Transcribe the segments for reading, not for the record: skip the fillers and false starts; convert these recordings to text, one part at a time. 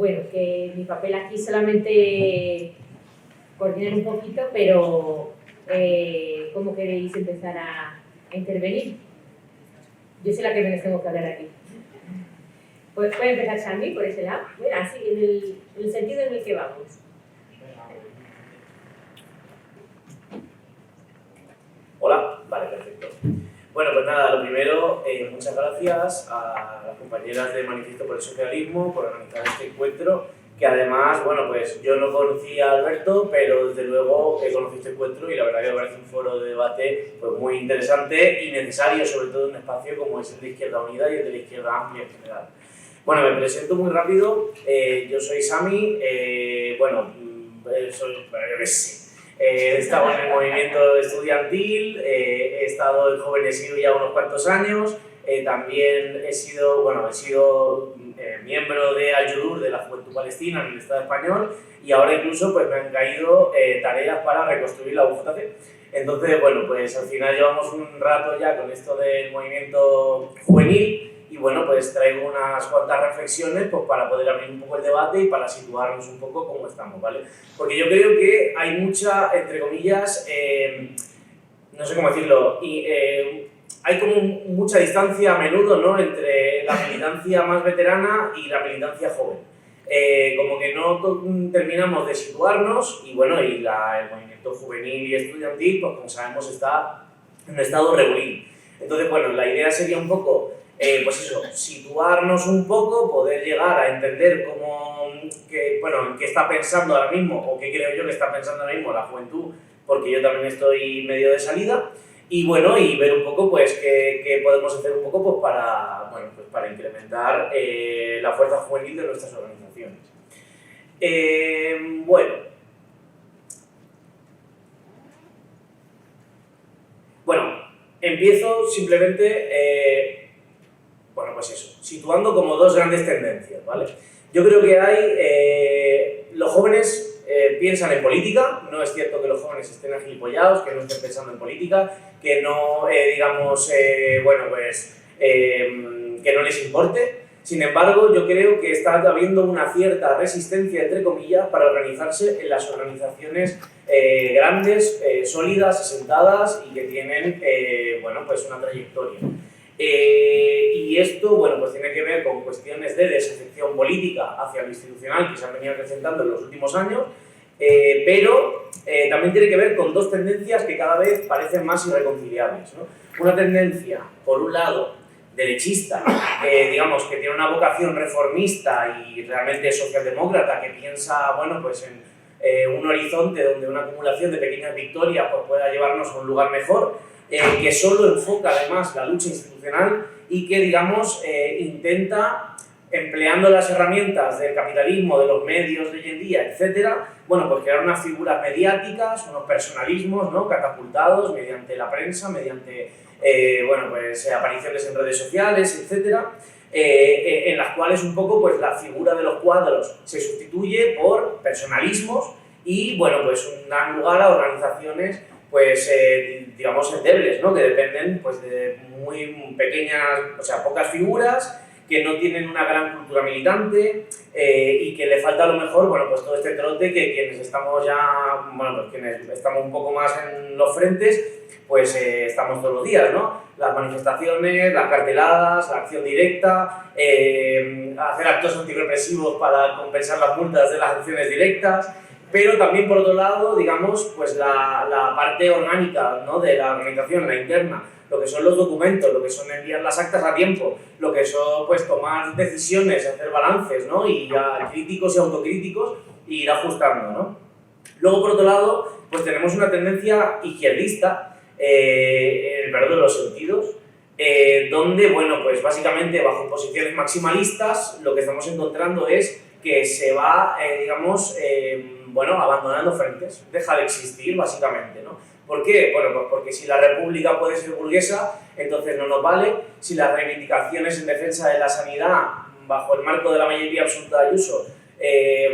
bueno, que mi papel aquí solamente coordinar un poquito, pero ¿cómo queréis empezar a intervenir? Yo soy la que menos tengo que hablar aquí. Pues puede empezar Sandy por ese lado. Mira, así, en el sentido en el que vamos. Hola, vale, perfecto. Bueno, pues nada, lo primero, muchas gracias a las compañeras de Manifiesto por el Socialismo por organizar este encuentro, que además, bueno, pues yo no conocía a Alberto, pero desde luego conocí este encuentro y la verdad que me parece un foro de debate pues, muy interesante y necesario, sobre todo en un espacio como es el de Izquierda Unida y el de la Izquierda Amplia en general. Bueno, me presento muy rápido, yo soy Sami, he estado en el movimiento estudiantil, he estado en Jovenesido ya unos cuantos años, también he sido miembro de Ayudur, de la Juventud Palestina en el Estado español, y ahora incluso pues, me han caído tareas para reconstruir la UJC. Entonces, bueno, pues al final llevamos un rato ya con esto del movimiento juvenil, y bueno, pues traigo unas cuantas reflexiones pues, para poder abrir un poco el debate y para situarnos un poco cómo estamos, ¿vale? Porque yo creo que hay mucha, entre comillas, no sé cómo decirlo, hay como mucha distancia a menudo, ¿no?, entre la militancia más veterana y la militancia joven. Como que no terminamos de situarnos y bueno, y el movimiento juvenil y estudiantil, pues como sabemos, está en un estado regulín. Entonces, bueno, la idea sería un poco pues eso, situarnos un poco, poder llegar a entender en qué está pensando ahora mismo, o qué creo yo que está pensando ahora mismo la juventud, porque yo también estoy medio de salida, y bueno, y ver un poco pues qué podemos hacer un poco pues, para incrementar la fuerza juvenil de nuestras organizaciones. Bueno, empiezo simplemente situando como dos grandes tendencias, ¿vale? Yo creo que los jóvenes piensan en política, no es cierto que los jóvenes estén agilipollados, que no estén pensando en política, que no, que no les importe. Sin embargo, yo creo que está habiendo una cierta resistencia, entre comillas, para organizarse en las organizaciones grandes, sólidas, asentadas y que tienen, una trayectoria. Y esto, pues tiene que ver con cuestiones de desafección política hacia lo institucional que se han venido acrecentando en los últimos años, pero también tiene que ver con dos tendencias que cada vez parecen más irreconciliables, ¿no? Una tendencia, por un lado, derechista, que tiene una vocación reformista y realmente socialdemócrata, que piensa, en un horizonte donde una acumulación de pequeñas victorias pues, pueda llevarnos a un lugar mejor, que solo enfoca además la lucha institucional y que, intenta, empleando las herramientas del capitalismo, de los medios de hoy en día, etcétera, pues crear unas figuras mediáticas, unos personalismos, ¿no?, catapultados mediante la prensa, mediante apariciones en redes sociales, etcétera, en las cuales un poco pues, la figura de los cuadros se sustituye por personalismos y dan lugar a organizaciones endebles, ¿no?, que dependen pues, de muy pequeñas, pocas figuras, que no tienen una gran cultura militante y que le falta a lo mejor, todo este trote que quienes estamos quienes estamos un poco más en los frentes, estamos todos los días, ¿no? Las manifestaciones, las carteladas, la acción directa, hacer actos antirrepresivos para compensar las multas de las acciones directas, pero también, por otro lado, la parte orgánica, ¿no?, de la organización, la interna, lo que son los documentos, lo que son enviar las actas a tiempo, lo que son tomar decisiones, hacer balances, ¿no?, y ya críticos y autocríticos, y ir ajustando, ¿no? Luego, por otro lado, tenemos una tendencia izquierdista, en el peor de los sentidos, donde, básicamente, bajo posiciones maximalistas, lo que estamos encontrando es que se va, abandonando frentes, deja de existir, básicamente, ¿no? ¿Por qué? Pues porque si la república puede ser burguesa, entonces no nos vale. Si las reivindicaciones en defensa de la sanidad, bajo el marco de la mayoría absoluta de Ayuso,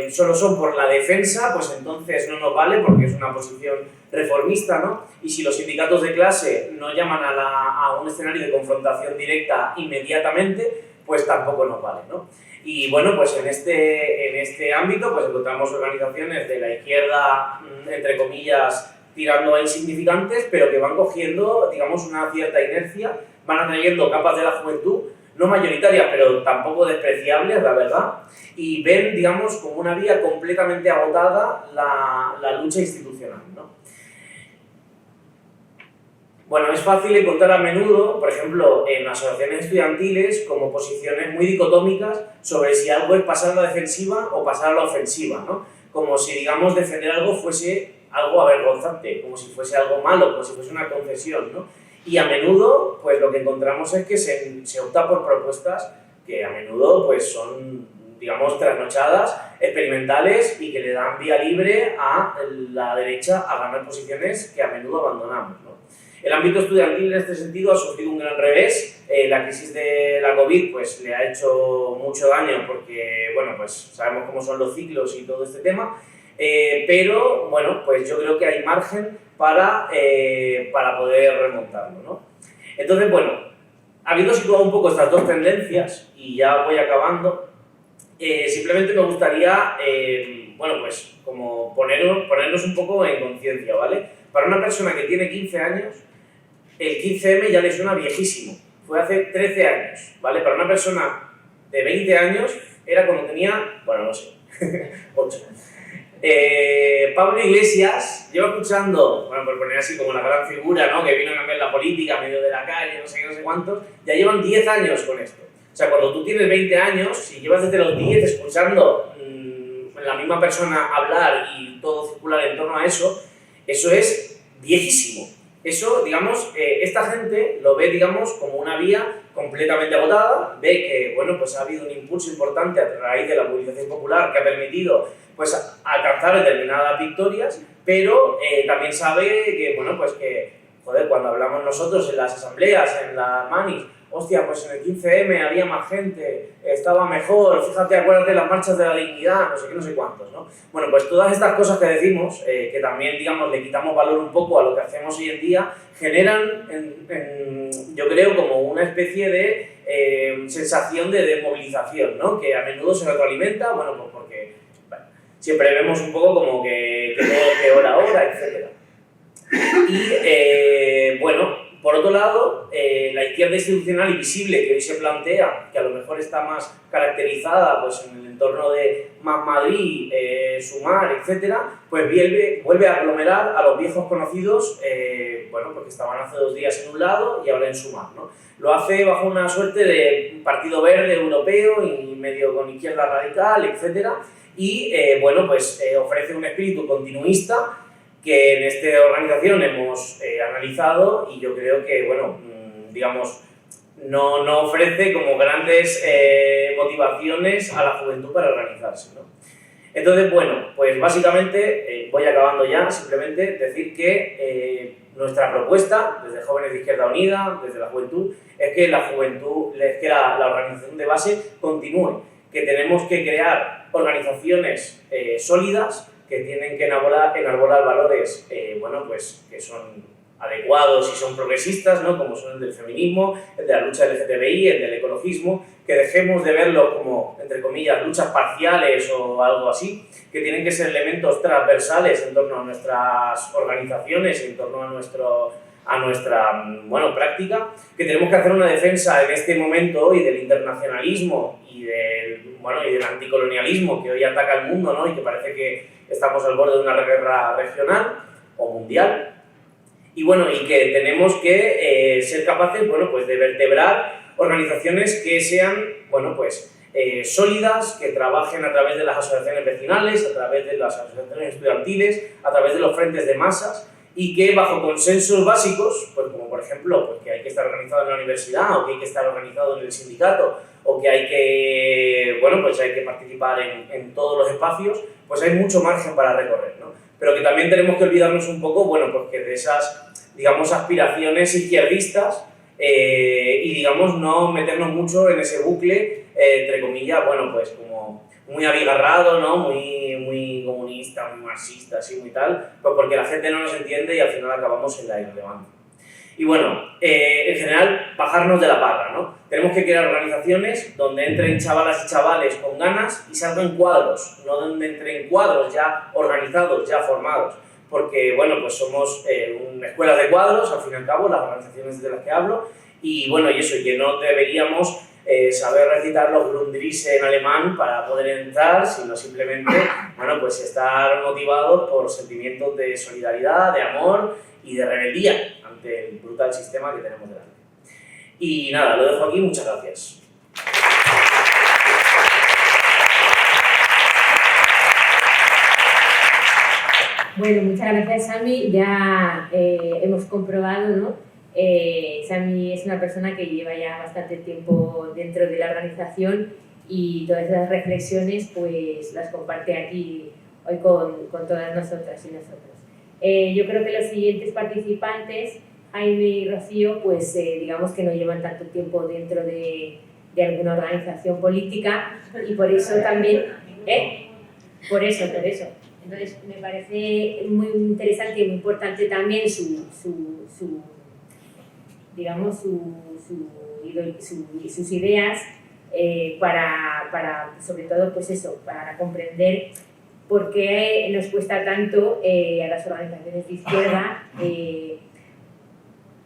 solo son por la defensa, pues entonces no nos vale porque es una posición reformista, ¿no? Y si los sindicatos de clase no llaman a un escenario de confrontación directa inmediatamente, pues tampoco nos vale, ¿no? Y bueno, pues en este ámbito pues encontramos organizaciones de la izquierda, entre comillas, tirando a insignificantes, pero que van cogiendo, digamos, una cierta inercia, van atrayendo capas de la juventud, no mayoritarias, pero tampoco despreciables, la verdad, y ven, digamos, como una vía completamente agotada la lucha institucional, ¿no? Bueno, es fácil encontrar a menudo, por ejemplo, en asociaciones estudiantiles, como posiciones muy dicotómicas sobre si algo es pasar a la defensiva o pasar a la ofensiva, ¿no? Como si, digamos, defender algo fuese algo avergonzante, como si fuese algo malo, como si fuese una concesión, ¿no? Y a menudo, pues lo que encontramos es que se opta por propuestas que a menudo pues son, digamos, trasnochadas, experimentales y que le dan vía libre a la derecha a ganar posiciones que a menudo abandonamos, ¿no? El ámbito estudiantil en este sentido ha sufrido un gran revés. La crisis de la COVID pues, le ha hecho mucho daño porque, bueno, pues sabemos cómo son los ciclos y todo este tema, pero, bueno, pues yo creo que hay margen para poder remontarlo, ¿no? Entonces, bueno, habiendo situado un poco estas dos tendencias, y ya voy acabando, simplemente me gustaría, bueno, pues como ponernos un poco en conciencia, ¿vale? Para una persona que tiene 15 años, el 15M ya le suena viejísimo. Fue hace 13 años, ¿vale? Para una persona de 20 años era cuando tenía, bueno, no sé, 8. Pablo Iglesias lleva escuchando, bueno, por poner así como la gran figura, ¿no? Que vino a cambiar la política a medio de la calle, no sé qué, no sé cuántos, ya llevan 10 años con esto. O sea, cuando tú tienes 20 años, si llevas desde los 10 escuchando la misma persona hablar y todo circular en torno a eso, eso es viejísimo. Eso, digamos, esta gente lo ve, digamos, como una vía completamente agotada, ve que, bueno, pues ha habido un impulso importante a raíz de la movilización popular que ha permitido, pues, alcanzar determinadas victorias, pero también sabe que, bueno, pues que, joder, cuando hablamos nosotros en las asambleas, en las manis, hostia, pues en el 15M había más gente, estaba mejor, fíjate, acuérdate de las marchas de la dignidad, no sé qué, no sé cuántos, ¿no? Bueno, pues todas estas cosas que decimos, que también, digamos, le quitamos valor un poco a lo que hacemos hoy en día, generan, yo creo, como una especie de sensación de desmovilización, ¿no? Que a menudo se retroalimenta, bueno, pues porque bueno, siempre vemos un poco como que todo es peor ahora, etc. Y, bueno, por otro lado, la izquierda institucional y visible que hoy se plantea, que a lo mejor está más caracterizada pues, en el entorno de Más Madrid, Sumar, etc., pues vuelve a aglomerar a los viejos conocidos, bueno, porque estaban hace 2 días en un lado y ahora en Sumar, ¿no? Lo hace bajo una suerte de partido verde europeo y medio con izquierda radical, etc., y, bueno, pues ofrece un espíritu continuista que en esta organización hemos analizado y yo creo que, bueno, digamos, no ofrece como grandes motivaciones a la juventud para organizarse, ¿no? Entonces, bueno, pues básicamente, voy acabando ya, simplemente decir que nuestra propuesta, desde Jóvenes de Izquierda Unida, desde la juventud, es que la organización de base continúe, que tenemos que crear organizaciones sólidas, que tienen que enarbolar valores, bueno, pues que son adecuados y son progresistas, ¿no? Como son el del feminismo, el de la lucha LGTBI, el del ecologismo, que dejemos de verlos como, entre comillas, luchas parciales o algo así, que tienen que ser elementos transversales en torno a nuestras organizaciones, en torno a nuestra bueno, práctica, que tenemos que hacer una defensa en este momento hoy del internacionalismo y del anticolonialismo que hoy ataca al mundo, ¿no? Y que parece que estamos al borde de una guerra regional o mundial. Y bueno, y que tenemos que ser capaces, bueno, pues de vertebrar organizaciones que sean, bueno, pues sólidas, que trabajen a través de las asociaciones vecinales, a través de las asociaciones estudiantiles, a través de los frentes de masas, y que bajo consensos básicos, pues como por ejemplo pues que hay que estar organizado en la universidad, o que hay que estar organizado en el sindicato, o que hay que, bueno, pues hay que participar en todos los espacios, pues hay mucho margen para recorrer, ¿no? Pero que también tenemos que olvidarnos un poco, bueno, pues que de esas, digamos, aspiraciones izquierdistas y, digamos, no meternos mucho en ese bucle, entre comillas, bueno, pues como muy abigarrado, ¿no? Muy comunista, muy marxista, así, muy tal, pues porque la gente no nos entiende y al final acabamos en la irrelevancia. Y bueno, en general, bajarnos de la parra, ¿no? Tenemos que crear organizaciones donde entren chavalas y chavales con ganas y salgan cuadros, no donde entren cuadros ya organizados, ya formados. Porque, bueno, pues somos una escuela de cuadros, al fin y al cabo, las organizaciones de las que hablo, y bueno, y eso, y que no deberíamos saber recitar los Grundrisse en alemán para poder entrar, sino simplemente, bueno, pues estar motivados por sentimientos de solidaridad, de amor y de rebeldía ante el brutal sistema que tenemos delante. Y nada, lo dejo aquí, muchas gracias. Bueno, muchas gracias, Sami. Ya hemos comprobado, ¿no? Sami es una persona que lleva ya bastante tiempo dentro de la organización y todas esas reflexiones pues las comparte aquí hoy con todas nosotras y nosotros. Yo creo que los siguientes participantes, Jaime y Rocío, pues digamos que no llevan tanto tiempo dentro de alguna organización política y por eso también... Por eso. Entonces, me parece muy interesante y muy importante también sus ideas para, sobre todo, pues eso, para comprender por qué nos cuesta tanto a las organizaciones de izquierda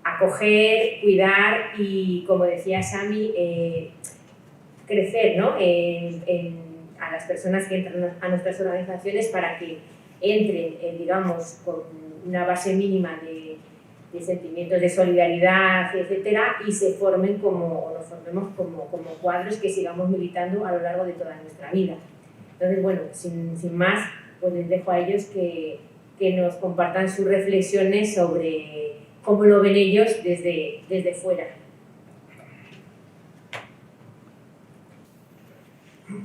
acoger, cuidar y, como decía Sami, crecer, ¿no? A las personas que entran a nuestras organizaciones para que entren, digamos, con una base mínima de sentimientos de solidaridad, etcétera, y se formen nos formemos como cuadros que sigamos militando a lo largo de toda nuestra vida. Entonces, bueno, sin más, pues les dejo a ellos que nos compartan sus reflexiones sobre cómo lo ven ellos desde fuera.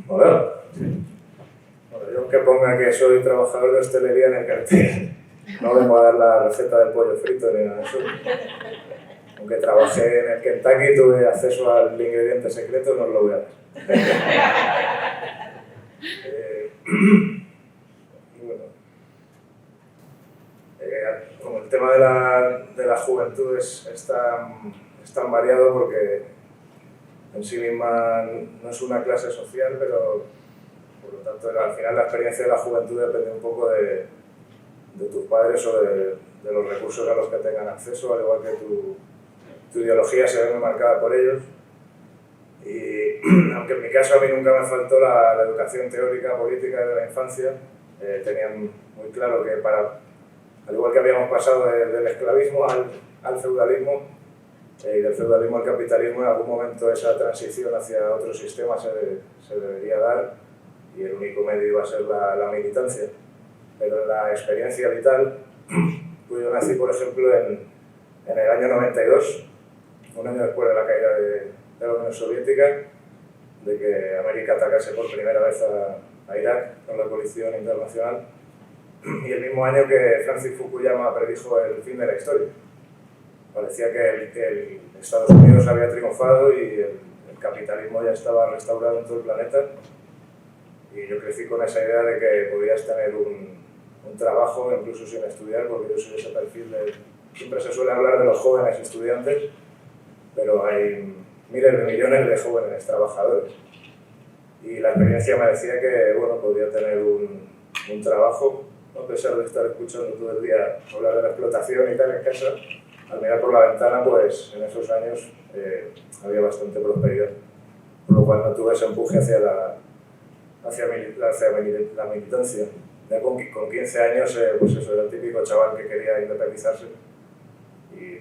Hola. Bueno, yo que ponga que soy trabajador de hostelería en el cartel, no vengo a dar la receta del pollo frito ni nada de eso. Aunque trabajé en el Kentucky y tuve acceso al ingrediente secreto, no os lo voy a dar. Bueno, como el tema de la juventud es tan variado porque en sí misma no es una clase social, pero por lo tanto al final la experiencia de la juventud depende un poco de tus padres o de los recursos a los que tengan acceso, al igual que tu ideología se ve muy marcada por ellos. Y aunque en mi caso a mí nunca me faltó la educación teórica política de la infancia, tenían muy claro que al igual que habíamos pasado del esclavismo al feudalismo, y del feudalismo al capitalismo, en algún momento esa transición hacia otro sistema se debería dar y el único medio iba a ser la militancia. Pero en la experiencia vital, pues yo nací, por ejemplo, en el año 92, un año después de la caída de la Unión Soviética, de que América atacase por primera vez a Irak con la coalición internacional, y el mismo año que Francis Fukuyama predijo el fin de la historia. Parecía que Estados Unidos había triunfado y el capitalismo ya estaba restaurado en todo el planeta. Y yo crecí con esa idea de que podías tener un trabajo incluso sin estudiar, porque yo soy ese perfil siempre se suele hablar de los jóvenes estudiantes, pero hay miles de millones de jóvenes trabajadores. Y la experiencia me decía que, bueno, podía tener un trabajo, a pesar de estar escuchando todo el día hablar de la explotación y tal en casa. Al mirar por la ventana, pues en esos años había bastante prosperidad, por lo cual no tuve ese empuje hacia la militancia. Ya con 15 años, pues eso, era el típico chaval que quería independizarse y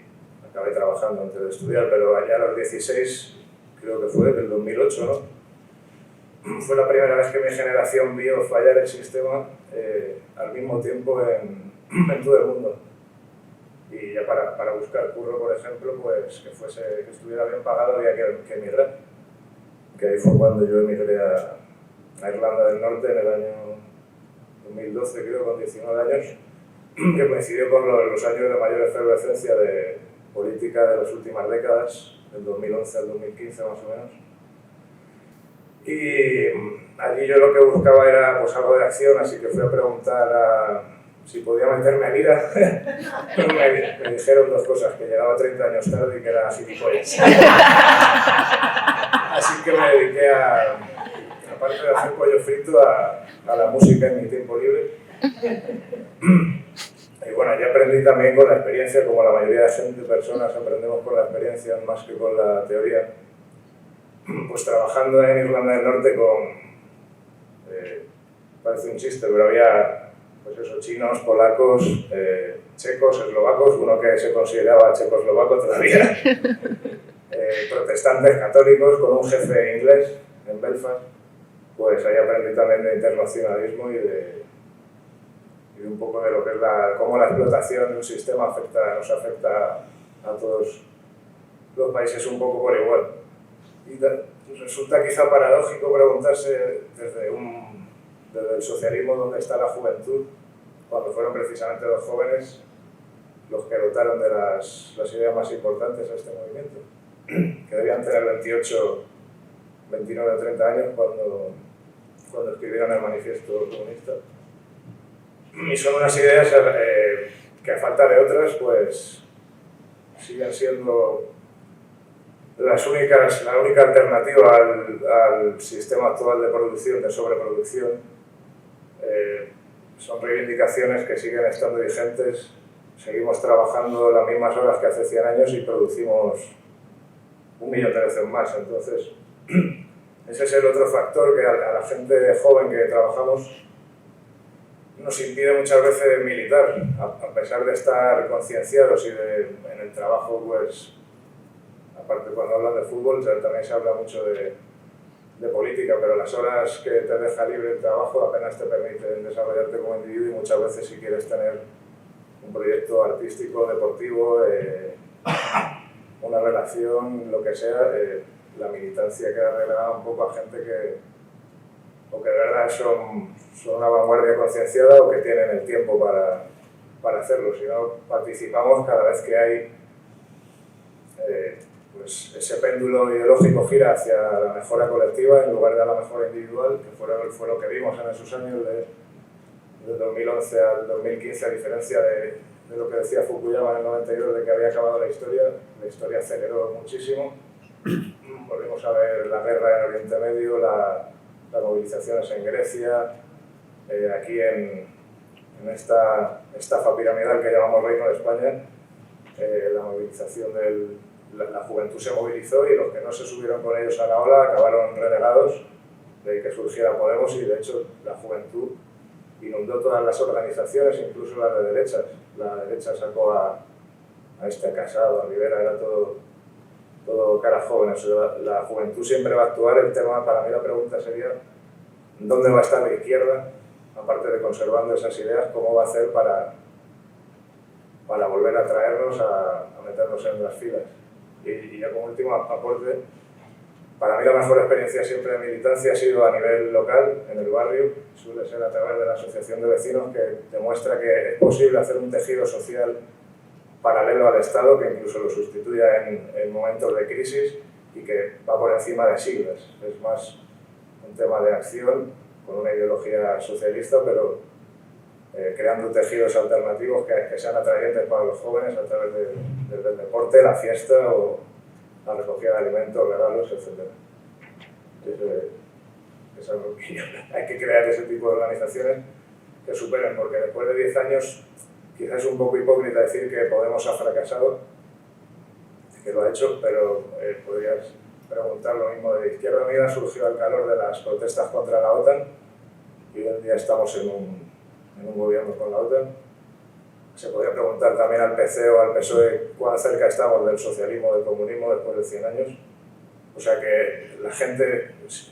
acabé trabajando antes de estudiar, pero allá a los 16, creo que fue del 2008, ¿no? Fue la primera vez que mi generación vio fallar el sistema al mismo tiempo en todo el mundo. Y ya para buscar curro, por ejemplo, pues que estuviera bien pagado había que emigrar. Que ahí fue cuando yo emigré a Irlanda del Norte en el año 2012, creo, con 19 años, que coincidió con los años de mayor efervescencia de política de las últimas décadas, del 2011 al 2015 más o menos. Y allí yo lo que buscaba era pues algo de acción, así que fui a preguntar a si podía meterme a Lira, me dijeron dos cosas, que llegaba 30 años tarde y que era gilipollas. Así que me dediqué aparte de hacer pollo frito, a la música en mi tiempo libre. Y bueno, ya aprendí también con la experiencia, como la mayoría de personas aprendemos con la experiencia más que con la teoría. Pues trabajando en Irlanda del Norte parece un chiste, pero había pues eso, chinos, polacos, checos, eslovacos, uno que se consideraba checoslovaco todavía, protestantes, católicos, con un jefe inglés en Belfast. Pues ahí aprendí también de internacionalismo y de un poco de lo que es cómo la explotación de un sistema nos afecta a todos los países un poco por igual. Y resulta quizá paradójico preguntarse desde el socialismo dónde está la juventud, cuando fueron precisamente los jóvenes los que dotaron de las ideas más importantes a este movimiento, que debían tener 28, 29 o 30 años cuando escribieron el manifiesto comunista. Y son unas ideas que a falta de otras pues siguen siendo la única alternativa al sistema actual de producción, de sobreproducción. Son reivindicaciones que siguen estando vigentes, seguimos trabajando las mismas horas que hace 100 años y producimos 1 millón de veces más. Entonces, ese es el otro factor que a la gente joven que trabajamos nos impide muchas veces militar, a pesar de estar concienciados y en el trabajo, pues, aparte cuando hablan de fútbol, también se habla mucho de política, pero las horas que te deja libre el trabajo apenas te permiten desarrollarte como individuo y muchas veces si quieres tener un proyecto artístico, deportivo, una relación, lo que sea, la militancia queda relegada un poco a gente que o que de verdad son una vanguardia concienciada o que tienen el tiempo para hacerlo. Si no, participamos cada vez que hay pues ese péndulo ideológico gira hacia la mejora colectiva en lugar de la mejora individual, que fue lo que vimos en esos años del 2011 al 2015, a diferencia de lo que decía Fukuyama en el 92 de que había acabado la historia aceleró muchísimo. Volvimos a ver la guerra en Oriente Medio, las movilizaciones en Grecia, aquí en esta estafa piramidal que llamamos Reino de España, la movilización la juventud se movilizó y los que no se subieron con ellos a la ola acabaron relegados, de ahí que surgiera Podemos, y de hecho la juventud inundó todas las organizaciones, incluso las de derechas. La derecha sacó a Casado, a Rivera, era todo caras jóvenes. La juventud siempre va a actuar. El tema, para mí la pregunta sería ¿dónde va a estar la izquierda? Aparte de conservando esas ideas, ¿cómo va a hacer para volver a traernos a meternos en las filas? Y ya como último aporte, para mí la mejor experiencia siempre de militancia ha sido a nivel local, en el barrio, suele ser a través de la asociación de vecinos, que demuestra que es posible hacer un tejido social paralelo al Estado, que incluso lo sustituya en momentos de crisis y que va por encima de siglas. Es más un tema de acción con una ideología socialista, pero creando tejidos alternativos que sean atrayentes para los jóvenes a través del deporte, la fiesta o la recogida de alimentos, regalos, etc. Es algo que hay que crear ese tipo de organizaciones que superen, porque después de 10 años quizás es un poco hipócrita decir que Podemos ha fracasado, que lo ha hecho, pero podrías preguntar lo mismo de Izquierda Unida. Surgió al calor de las protestas contra la OTAN y hoy en día estamos en un gobierno con la OTAN. Se podría preguntar también al PC o al PSOE cuán cerca estamos del socialismo, del comunismo después de 100 años. O sea que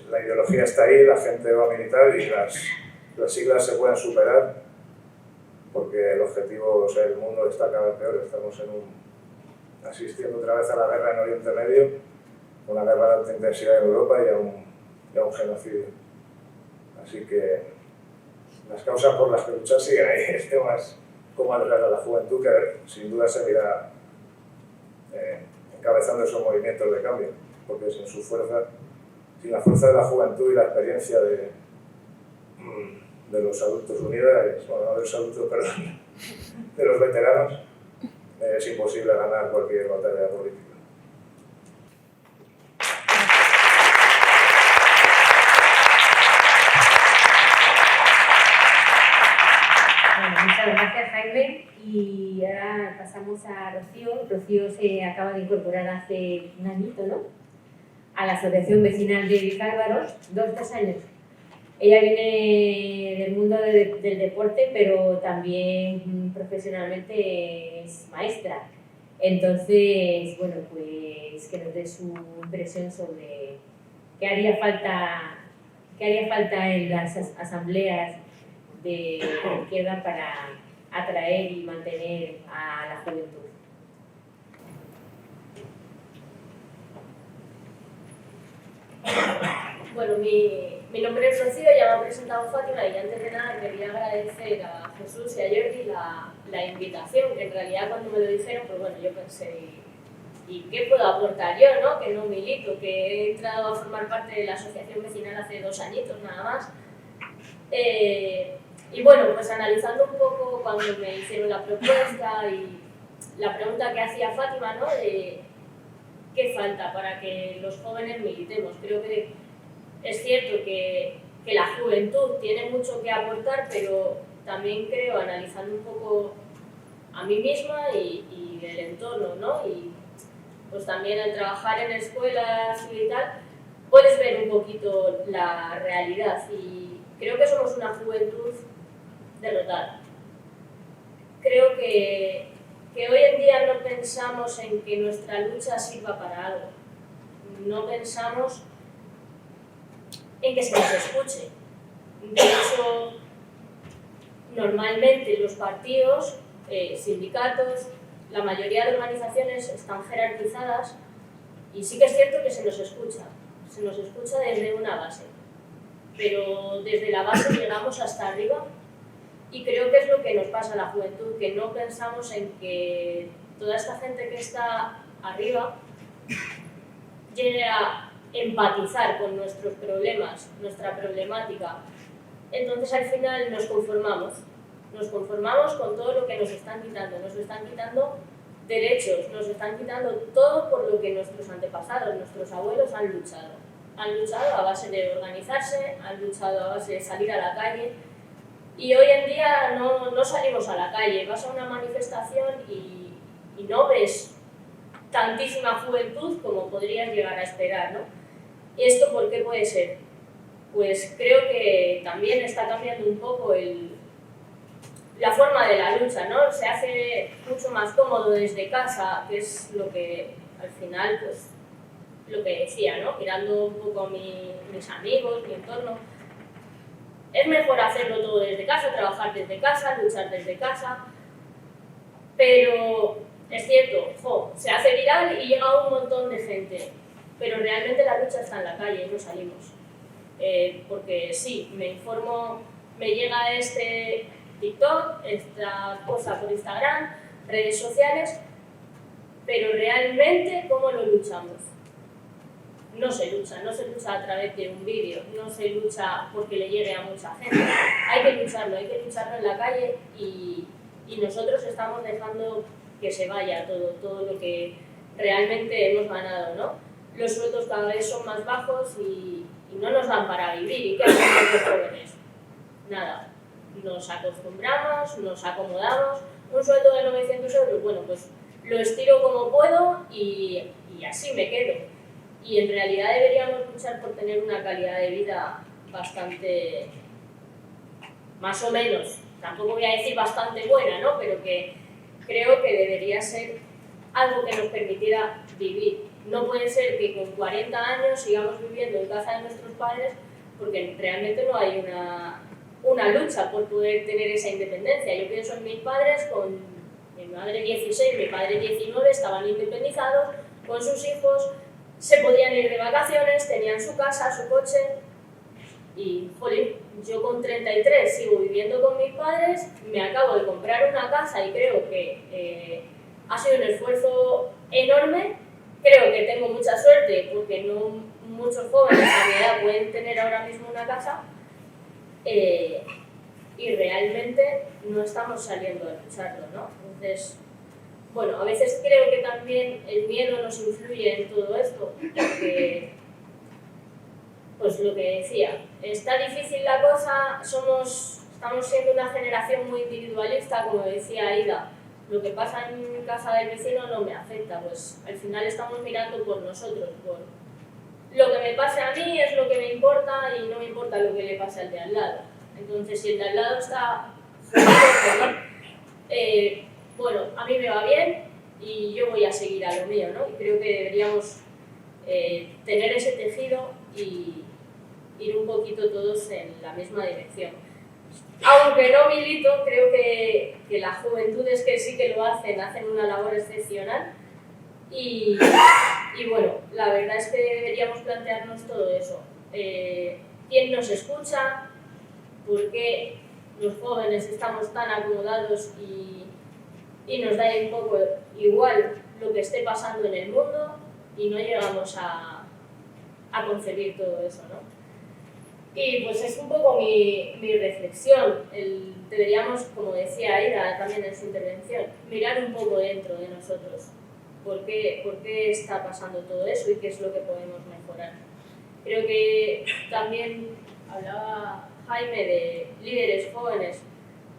la ideología está ahí, la gente va a militar y las siglas se pueden superar, porque el objetivo, o sea, el mundo está cada vez peor. Estamos asistiendo otra vez a la guerra en Oriente Medio, una guerra de alta intensidad en Europa y a un genocidio. Así que las causas por las que luchar siguen ahí. Es temas como atraer a la juventud, que sin duda seguirá encabezando esos movimientos de cambio, porque sin la fuerza de la juventud y la experiencia de los adultos unidades, bueno, no de los adultos, perdón, de los veteranos, es imposible ganar cualquier batalla política. Bueno, muchas gracias, Jaime. Y ahora pasamos a Rocío. Rocío se acaba de incorporar hace un añito, ¿no? A la Asociación Vecinal de Vicárvaros, 2 años. Ella viene del mundo del deporte, pero también profesionalmente es maestra. Entonces, bueno, pues que nos dé su impresión sobre qué haría falta en las asambleas de izquierda para atraer y mantener a la juventud. Bueno, mi nombre es Rocío, ya me ha presentado Fátima y antes de nada quería agradecer a Jesús y a Jordi la invitación, que en realidad cuando me lo dijeron, pues bueno, yo pensé, ¿y qué puedo aportar yo, no? Que no milito, que he entrado a formar parte de la asociación vecinal hace 2 añitos nada más. Y bueno, pues analizando un poco cuando me hicieron la propuesta y la pregunta que hacía Fátima, ¿no? De qué falta para que los jóvenes militemos. Creo que es cierto que la juventud tiene mucho que aportar, pero también creo, analizando un poco a mí misma y el entorno, ¿no? Y pues también al trabajar en escuelas y tal, puedes ver un poquito la realidad y creo que somos una juventud derrotada. Creo que hoy en día no pensamos en que nuestra lucha sirva para algo. No pensamos en que se nos escuche. De hecho, normalmente los partidos, sindicatos, la mayoría de organizaciones están jerarquizadas y sí que es cierto que se nos escucha desde una base, pero desde la base llegamos hasta arriba y creo que es lo que nos pasa a la juventud, que no pensamos en que toda esta gente que está arriba llegue a empatizar con nuestros problemas, nuestra problemática. Entonces al final nos conformamos con todo lo que nos están quitando derechos, nos están quitando todo por lo que nuestros antepasados, nuestros abuelos han luchado a base de organizarse, han luchado a base de salir a la calle y hoy en día no salimos a la calle, vas a una manifestación y no ves tantísima juventud como podrías llegar a esperar, ¿no? ¿Y esto por qué puede ser? Pues creo que también está cambiando un poco la forma de la lucha, ¿no? Se hace mucho más cómodo desde casa, que es lo que al final, pues, lo que decía, ¿no? Mirando un poco a mis amigos, mi entorno. Es mejor hacerlo todo desde casa, trabajar desde casa, luchar desde casa, pero es cierto, se hace viral y llega a un montón de gente, pero realmente la lucha está en la calle y no salimos. Porque sí, me informo, me llega este TikTok, esta cosa por Instagram, redes sociales, pero realmente ¿cómo lo luchamos? No se lucha a través de un vídeo, no se lucha porque le llegue a mucha gente. Hay que lucharlo en la calle y nosotros estamos dejando que se vaya todo lo que realmente hemos ganado, ¿no? Los sueldos cada vez son más bajos y no nos dan para vivir. ¿Y qué hacemos los jóvenes? Nada. Nos acostumbramos, nos acomodamos. Un sueldo de 900 euros, bueno, pues lo estiro como puedo y así me quedo. Y en realidad deberíamos luchar por tener una calidad de vida bastante, más o menos, tampoco voy a decir bastante buena, ¿no? Pero que creo que debería ser algo que nos permitiera vivir. No puede ser que con 40 años sigamos viviendo en casa de nuestros padres porque realmente no hay una lucha por poder tener esa independencia. Yo pienso en mis padres, con mi madre 16, mi padre 19, estaban independizados con sus hijos, se podían ir de vacaciones, tenían su casa, su coche y, jolín, yo con 33 sigo viviendo con mis padres, me acabo de comprar una casa y creo que ha sido un esfuerzo enorme. Creo que tengo mucha suerte porque no muchos jóvenes a mi edad pueden tener ahora mismo una casa y realmente no estamos saliendo a lucharlo, ¿no? Entonces, bueno, a veces creo que también el miedo nos influye en todo esto, porque, pues lo que decía, está difícil la cosa, estamos siendo una generación muy individualista, como decía Aida, lo que pasa en casa del vecino no me afecta, pues al final estamos mirando por nosotros, por lo que me pase a mí es lo que me importa y no me importa lo que le pase al de al lado. Entonces, si el de al lado está bueno, a mí me va bien y yo voy a seguir a lo mío, ¿no? Y creo que deberíamos tener ese tejido y ir un poquito todos en la misma dirección. Aunque no milito, creo que las juventudes que sí que lo hacen una labor excepcional y bueno, la verdad es que deberíamos plantearnos todo eso. ¿Quién nos escucha? ¿Por qué los jóvenes estamos tan acomodados y nos da un poco igual lo que esté pasando en el mundo y no llegamos a concebir todo eso, ¿no? Y pues es un poco mi reflexión. Deberíamos, como decía Aida también en su intervención, mirar un poco dentro de nosotros. ¿Por qué está pasando todo eso y qué es lo que podemos mejorar? Creo que también hablaba Jaime de líderes jóvenes.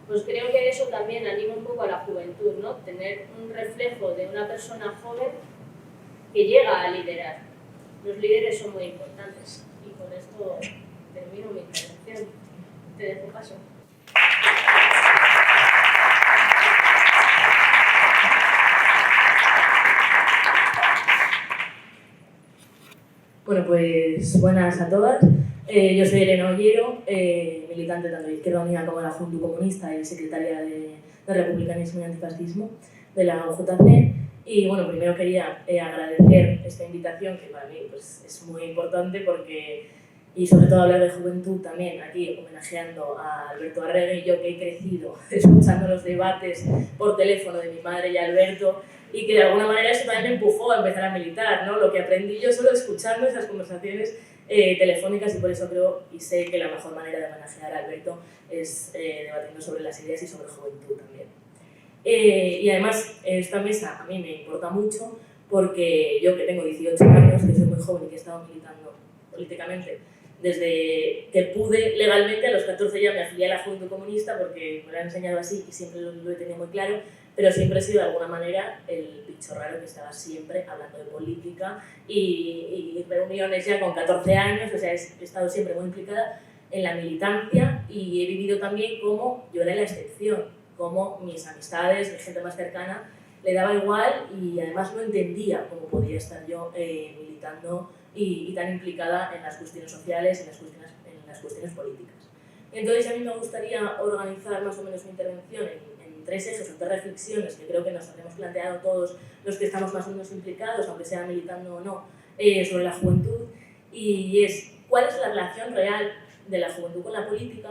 Pues creo que eso también anima un poco a la juventud, ¿no? Tener un reflejo de una persona joven que llega a liderar. Los líderes son muy importantes y con esto termino mi intervención. Te dejo paso. Bueno, pues buenas a todas. Yo soy Elena Ollero, militante tanto de Izquierda Unida como de la Juventud Comunista y secretaria de Republicanismo y Antifascismo de la UJC. Y bueno, primero quería agradecer esta invitación, que para mí pues, es muy importante porque, y sobre todo hablar de juventud también, aquí homenajeando a Alberto Arregui, yo que he crecido escuchando los debates por teléfono de mi madre y Alberto, y que de alguna manera eso también me empujó a empezar a militar, ¿no? Lo que aprendí yo solo escuchando esas conversaciones telefónicas, y por eso creo y sé que la mejor manera de homenajear a Alberto es debatiendo sobre las ideas y sobre juventud también. Y además esta mesa a mí me importa mucho porque yo que tengo 18 años, que soy muy joven y que he estado militando políticamente desde que pude legalmente, a los 14 ya me afilié a la Juventud Comunista porque me lo han enseñado así y siempre lo he tenido muy claro, pero siempre he sido de alguna manera el bicho raro que estaba siempre hablando de política y reuniones ya con 14 años, o sea, he estado siempre muy implicada en la militancia y he vivido también como yo era la excepción, como mis amistades, mi gente más cercana, le daba igual y además no entendía cómo podía estar yo militando y tan implicada en las cuestiones sociales, en las cuestiones políticas. Entonces a mí me gustaría organizar más o menos mi intervención en tres ejes o tres reflexiones que creo que nos habremos planteado todos los que estamos más o menos implicados, aunque sea militando o no, sobre la juventud, y es cuál es la relación real de la juventud con la política,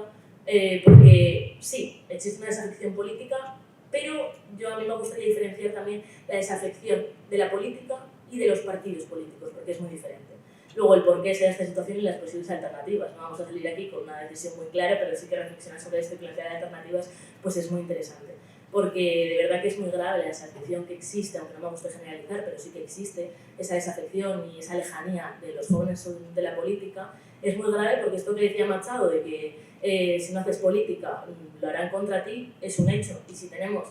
porque sí, existe una desafección política, pero a mí me gustaría diferenciar también la desafección de la política y de los partidos políticos, porque es muy diferente. Luego, el por qué se da esta situación y las posibles alternativas. No vamos a salir aquí con una decisión muy clara, pero sí que reflexionar sobre esto y plantear alternativas pues es muy interesante. Porque de verdad que es muy grave la desafección que existe, aunque no me gusta generalizar, pero sí que existe esa desafección y esa lejanía de los jóvenes de la política. Es muy grave porque esto que decía Machado, de que si no haces política lo harán contra ti, es un hecho. Y si tenemos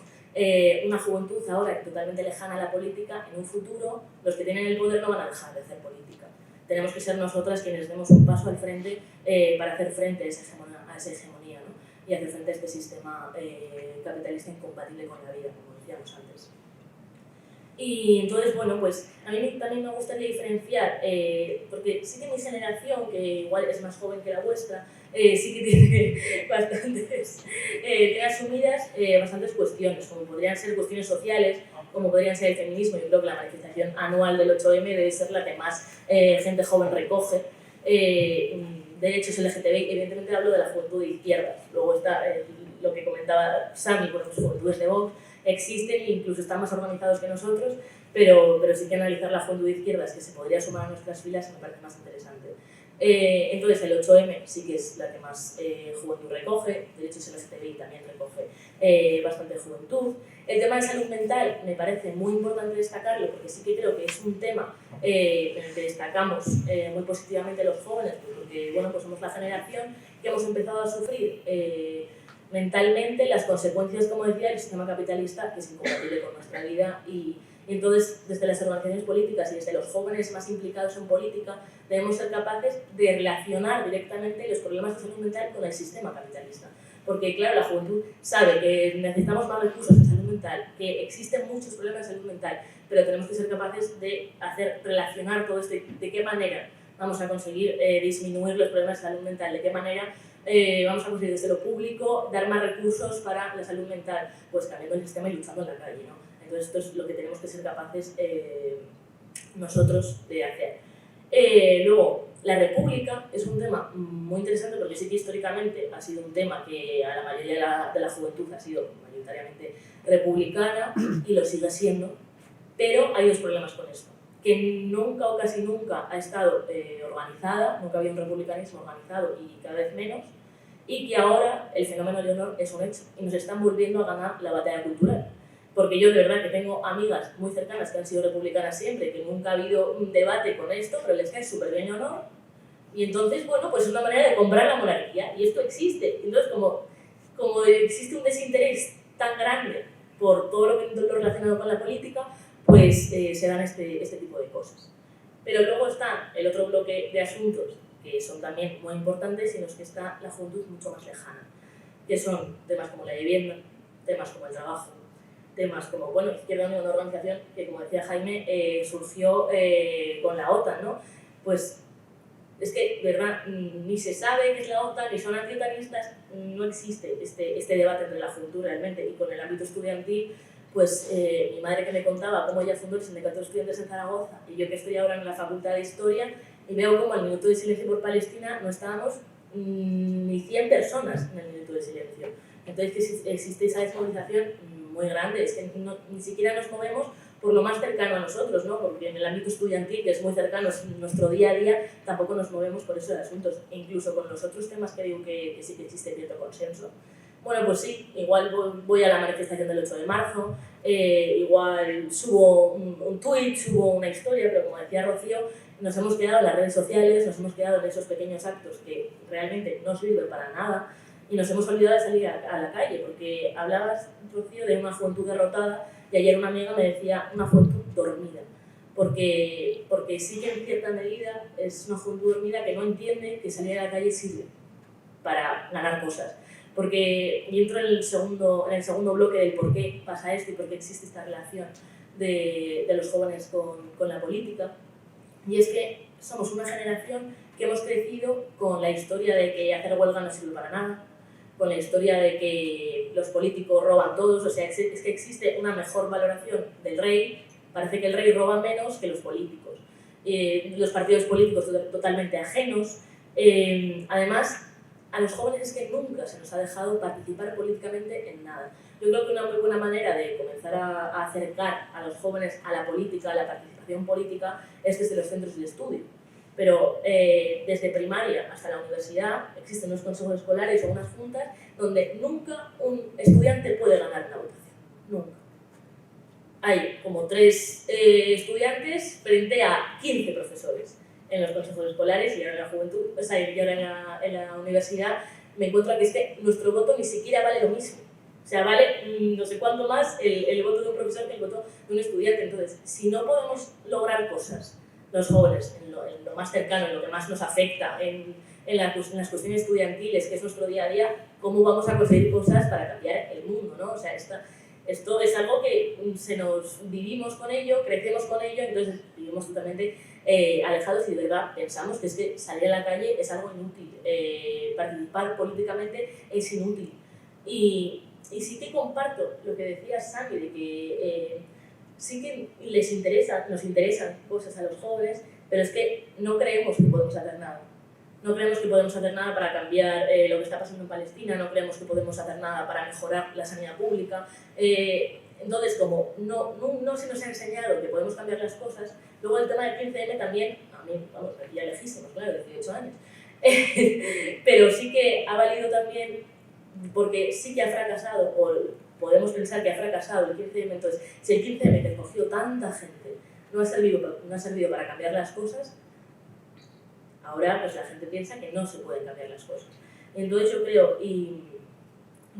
una juventud ahora totalmente lejana a la política, en un futuro los que tienen el poder no van a dejar de hacer política. Tenemos que ser nosotras quienes demos un paso al frente para hacer frente a esa hegemonía, ¿no? Y hacer frente a este sistema capitalista incompatible con la vida, como decíamos antes. Y entonces, bueno, pues a mí también me gustaría diferenciar, porque sí que mi generación, que igual es más joven que la vuestra, sí que tiene tiene asumidas bastantes cuestiones, como podrían ser cuestiones sociales, como podrían ser el feminismo. Yo creo que la manifestación anual del 8M debe ser la que más gente joven recoge. De hecho, es LGTBI, evidentemente hablo de la juventud de izquierdas. Luego está lo que comentaba Sami, por ejemplo, juventudes de Vox, existen e incluso están más organizados que nosotros, pero sí que analizar la juventud de izquierdas que se podría sumar a nuestras filas me parece más interesante. Entonces el 8M sí que es la que más juventud recoge, derechos LGTBI también recoge bastante juventud. El tema de salud mental me parece muy importante destacarlo porque sí que creo que es un tema en el que destacamos muy positivamente los jóvenes, porque bueno, pues somos la generación que hemos empezado a sufrir mentalmente las consecuencias, como decía, del sistema capitalista, que es incompatible con nuestra vida. Y entonces, desde las organizaciones políticas y desde los jóvenes más implicados en política, debemos ser capaces de relacionar directamente los problemas de salud mental con el sistema capitalista. Porque, claro, la juventud sabe que necesitamos más recursos en salud mental, que existen muchos problemas de salud mental, pero tenemos que ser capaces de hacer relacionar todo esto, de qué manera vamos a conseguir disminuir los problemas de salud mental, de qué manera vamos a conseguir desde lo público dar más recursos para la salud mental, pues cambiando el sistema y luchando en la calle, ¿no? Entonces esto es lo que tenemos que ser capaces nosotros de hacer. Luego, la República es un tema muy interesante porque sí que históricamente ha sido un tema que a la mayoría de la juventud ha sido mayoritariamente republicana y lo sigue siendo, pero hay dos problemas con esto. Que nunca o casi nunca ha estado organizada, nunca había un republicanismo organizado y cada vez menos, y que ahora el fenómeno Leonor es un hecho y nos están volviendo a ganar la batalla cultural. Porque yo de verdad que tengo amigas muy cercanas que han sido republicanas siempre, que nunca ha habido un debate con esto, pero les cae súper bien Leonor, y entonces, bueno, pues es una manera de comprar la monarquía, y esto existe. Entonces, como existe un desinterés tan grande por todo lo relacionado con la política, pues se dan este tipo de cosas. Pero luego está el otro bloque de asuntos que son también muy importantes y en los que está la juventud mucho más lejana, que son temas como la vivienda, temas como el trabajo, temas como, bueno, Izquierda Unida, una organización que, como decía Jaime, surgió con la OTAN, ¿no? Pues es que, ¿verdad? Ni se sabe qué es la OTAN, ni son antiotanistas, no existe este debate entre la juventud realmente. Y con el ámbito estudiantil, pues mi madre que me contaba cómo ella fundó el Sindicato de Estudiantes en Zaragoza y yo que estoy ahora en la Facultad de Historia y veo como al Minuto de Silencio por Palestina no estábamos ni 100 personas en el Minuto de Silencio. Entonces existe esa desmovilización muy grande, es que ni siquiera nos movemos por lo más cercano a nosotros, ¿no? Porque en el ámbito estudiantil, que es muy cercano, es nuestro día a día, tampoco nos movemos por esos asuntos. E incluso con los otros temas que digo que sí que existe cierto consenso. Bueno, pues sí, igual voy a la manifestación del 8 de marzo, igual subo un tuit, subo una historia, pero como decía Rocío, nos hemos quedado en las redes sociales, nos hemos quedado en esos pequeños actos que realmente no sirven para nada y nos hemos olvidado de salir a la calle, porque hablabas, Rocío, de una juventud derrotada y ayer una amiga me decía una juventud dormida, porque sí que en cierta medida es una juventud dormida que no entiende que salir a la calle sirve para ganar cosas. Porque y entro en el segundo bloque del por qué pasa esto y por qué existe esta relación de los jóvenes con la política. Y es que somos una generación que hemos crecido con la historia de que hacer huelga no sirve para nada, con la historia de que los políticos roban todos, o sea, es que existe una mejor valoración del rey, parece que el rey roba menos que los políticos. Los partidos políticos totalmente ajenos. Además, a los jóvenes es que nunca se nos ha dejado participar políticamente en nada. Yo creo que una muy buena manera de comenzar a acercar a los jóvenes a la política, a la participación política, es desde los centros de estudio. Pero desde primaria hasta la universidad existen unos consejos escolares o unas juntas donde nunca un estudiante puede ganar una votación. Nunca. Hay como 3 estudiantes frente a 15 profesores en los consejos escolares y ahora en la juventud, o sea, y ahora en la universidad me encuentro que es que nuestro voto ni siquiera vale lo mismo. O sea, vale no sé cuánto más el voto de un profesor que el voto de un estudiante. Entonces, si no podemos lograr cosas, los jóvenes, en lo más cercano, en lo que más nos afecta, en las cuestiones estudiantiles, que es nuestro día a día, ¿cómo vamos a conseguir cosas para cambiar el mundo, ¿no? O sea, esto es algo que vivimos con ello, crecemos con ello, entonces vivimos totalmente alejados y de verdad pensamos que es que salir a la calle es algo inútil, participar políticamente es inútil. Y sí que comparto lo que decía Sandy, de que sí que nos interesan cosas a los jóvenes, pero es que no creemos que podemos hacer nada. No creemos que podemos hacer nada para cambiar lo que está pasando en Palestina, no creemos que podemos hacer nada para mejorar la sanidad pública. Entonces, como no se nos ha enseñado que podemos cambiar las cosas, luego el tema del 15M también a mí, vamos, aquí ya lejísimos, claro, 18 años. Pero sí que ha valido también, porque sí que ha fracasado, o podemos pensar que ha fracasado el 15M, entonces, si el 15M que cogió tanta gente no ha servido para cambiar las cosas, ahora pues la gente piensa que no se pueden cambiar las cosas. Entonces yo creo, y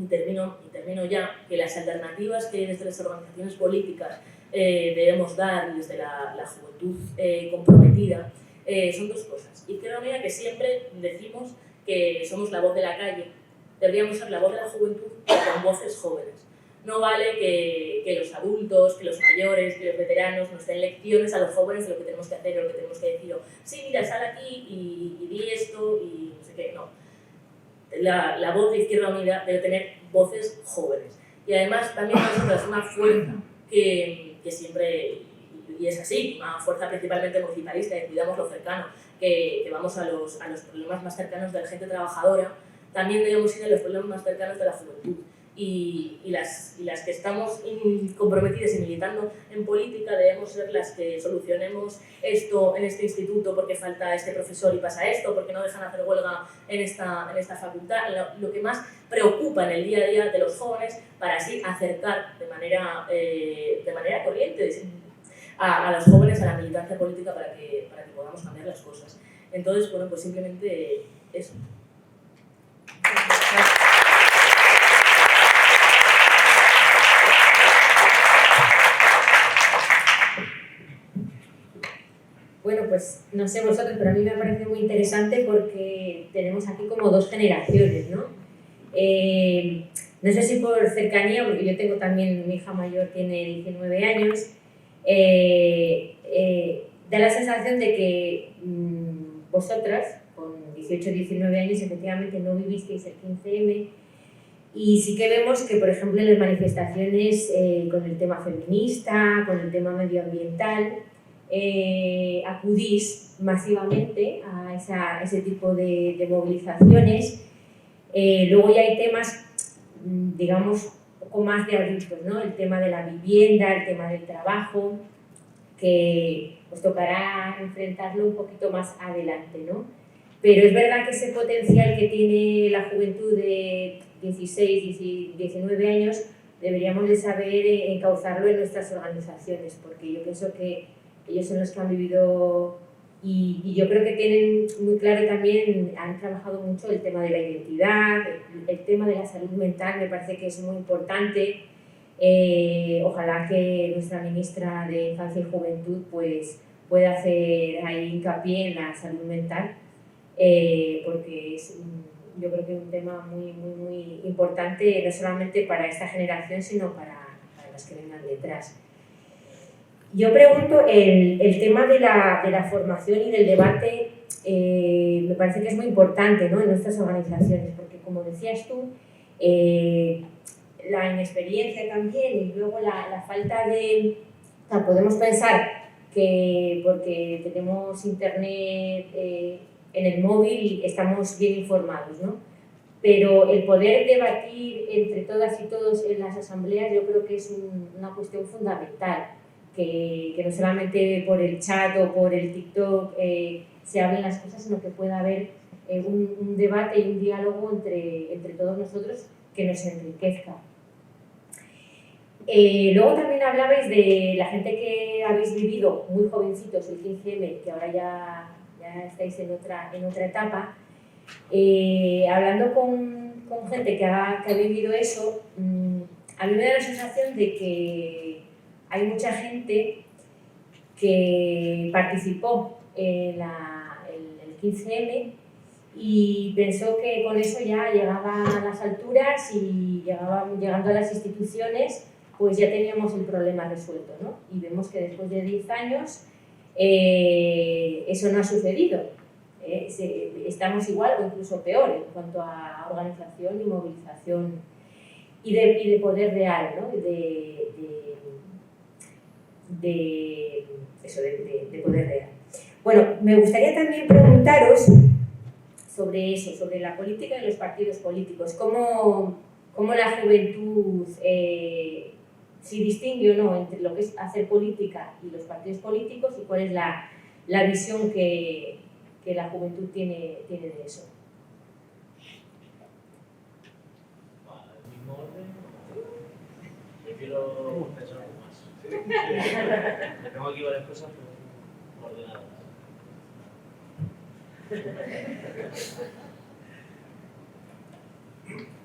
termino ya, que las alternativas que desde las organizaciones políticas debemos dar desde la juventud comprometida son dos cosas. Izquierda Unida, que siempre decimos que somos la voz de la calle, deberíamos ser la voz de la juventud con voces jóvenes. No vale que los adultos, que los mayores, que los veteranos nos den lecciones a los jóvenes de lo que tenemos que hacer o lo que tenemos que decir. O, sí, mira, sal aquí y di esto y no sé qué. No. La voz de Izquierda Unida debe tener voces jóvenes. Y además también nosotros una fuerza que siempre, y es así, una fuerza principalmente municipalista, que cuidamos lo cercano, que vamos a los problemas más cercanos de la gente trabajadora, también debemos ir a los problemas más cercanos de la juventud. Y las que estamos comprometidas y militando en política debemos ser las que solucionemos esto en este instituto porque falta este profesor y pasa esto, porque no dejan hacer huelga en esta facultad, lo que más preocupa en el día a día de los jóvenes, para así acercar de manera corriente a los jóvenes a la militancia política para que podamos cambiar las cosas. Entonces, bueno, pues simplemente eso. Bueno, pues no sé vosotros, pero a mí me parece muy interesante porque tenemos aquí como dos generaciones, ¿no? No sé si por cercanía, porque yo tengo también, mi hija mayor tiene 19 años, da la sensación de que vosotras, con 18 o 19 años, efectivamente no vivisteis el 15M, y sí que vemos que, por ejemplo, en las manifestaciones con el tema feminista, con el tema medioambiental, acudís masivamente a ese tipo de movilizaciones. Luego ya hay temas, digamos, un poco más de adultos, ¿no? El tema de la vivienda, el tema del trabajo, que os tocará enfrentarlo un poquito más adelante, ¿no? Pero es verdad que ese potencial que tiene la juventud de 16, 19 años deberíamos de saber encauzarlo en nuestras organizaciones, porque yo pienso que ellos son los que han vivido y yo creo que tienen muy claro también, han trabajado mucho el tema de la identidad, el tema de la salud mental, me parece que es muy importante. Ojalá que nuestra ministra de Infancia y Juventud pues, pueda hacer ahí hincapié en la salud mental, porque es yo creo que es un tema muy, muy, muy importante, no solamente para esta generación, sino para las que vengan detrás. Yo pregunto, el tema de la formación y del debate me parece que es muy importante, ¿no? En nuestras organizaciones, porque como decías tú, la inexperiencia también y luego la falta de... O sea, podemos pensar que porque tenemos internet en el móvil estamos bien informados, ¿no? Pero el poder debatir entre todas y todos en las asambleas yo creo que es una cuestión fundamental. Que no solamente por el chat o por el TikTok se hablen las cosas, sino que pueda haber un debate y un diálogo entre todos nosotros que nos enriquezca. Luego también hablabais de la gente que habéis vivido muy jovencitos el 15M, que ahora ya estáis en otra etapa. Hablando con gente que ha vivido eso, a mí me da la sensación de que hay mucha gente que participó en el 15M y pensó que con eso ya llegaba a las alturas y llegando a las instituciones pues ya teníamos el problema resuelto, ¿no? Y vemos que después de 10 años eso no ha sucedido. Estamos igual o incluso peor en cuanto a organización y movilización y de poder real, ¿no? De poder real. Bueno, me gustaría también preguntaros sobre eso, sobre la política y los partidos políticos. ¿Cómo la juventud si distingue o no entre lo que es hacer política y los partidos políticos y cuál es la la visión que la juventud tiene de eso. Vale, el mismo orden. Prefiero pensar algo más. Tengo aquí varias cosas, pero ordenadas.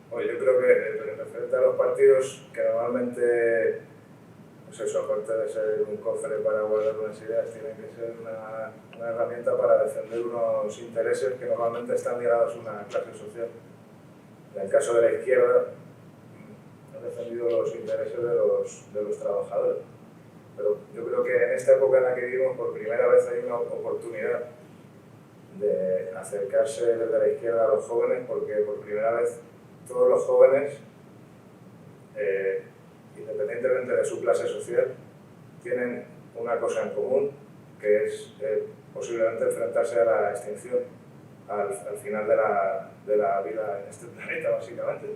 Bueno, yo creo que referente a los partidos, que normalmente, pues eso, aparte de ser un cofre para guardar unas ideas, tienen que ser una herramienta para defender unos intereses que normalmente están ligados a una clase social. En el caso de la izquierda, han defendido los intereses de los trabajadores. Pero yo creo que en esta época en la que vivimos, por primera vez hay una oportunidad de acercarse desde la izquierda a los jóvenes, porque por primera vez todos los jóvenes, independientemente de su clase social, tienen una cosa en común, que es posiblemente enfrentarse a la extinción al final de la vida en este planeta, básicamente.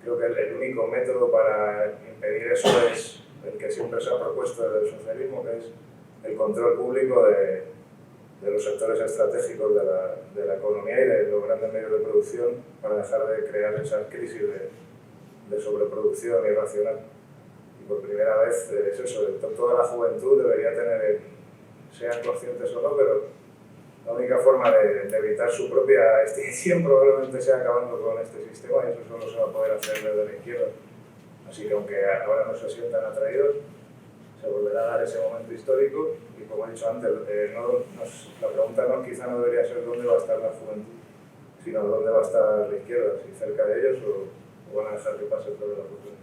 Creo que el único método para impedir eso es el que siempre se ha propuesto desde el socialismo, que es el control público de los sectores estratégicos de la economía y de los grandes medios de producción, para dejar de crear esas crisis de sobreproducción irracional. Y por primera vez es eso, toda la juventud debería tener, sean conscientes o no, pero la única forma de evitar su propia extinción probablemente sea acabando con este sistema, y eso solo se va a poder hacer desde la izquierda. Así que aunque ahora no se sientan atraídos, se volverá a dar ese momento histórico, y como he dicho antes, la pregunta quizá no debería ser dónde va a estar la juventud, sino dónde va a estar la izquierda, si cerca de ellos o van a dejar que pase todo el oportunidad.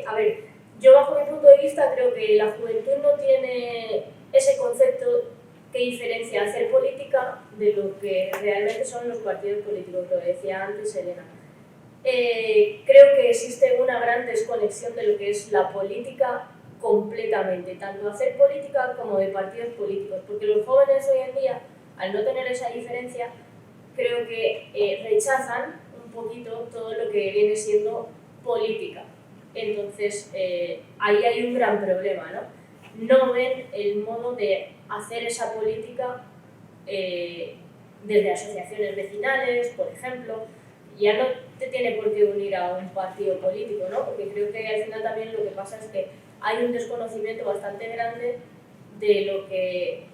A ver, yo bajo mi punto de vista creo que la juventud no tiene ese concepto que diferencia hacer política de lo que realmente son los partidos políticos, lo decía antes Elena. Creo que existe una gran desconexión de lo que es la política completamente, tanto hacer política como de partidos políticos, porque los jóvenes hoy en día, al no tener esa diferencia, creo que rechazan un poquito todo lo que viene siendo política. Entonces, ahí hay un gran problema, ¿no? No ven el modo de hacer esa política desde asociaciones vecinales, por ejemplo. Ya no te tiene por qué unir a un partido político, ¿no? Porque creo que al final también lo que pasa es que hay un desconocimiento bastante grande de lo que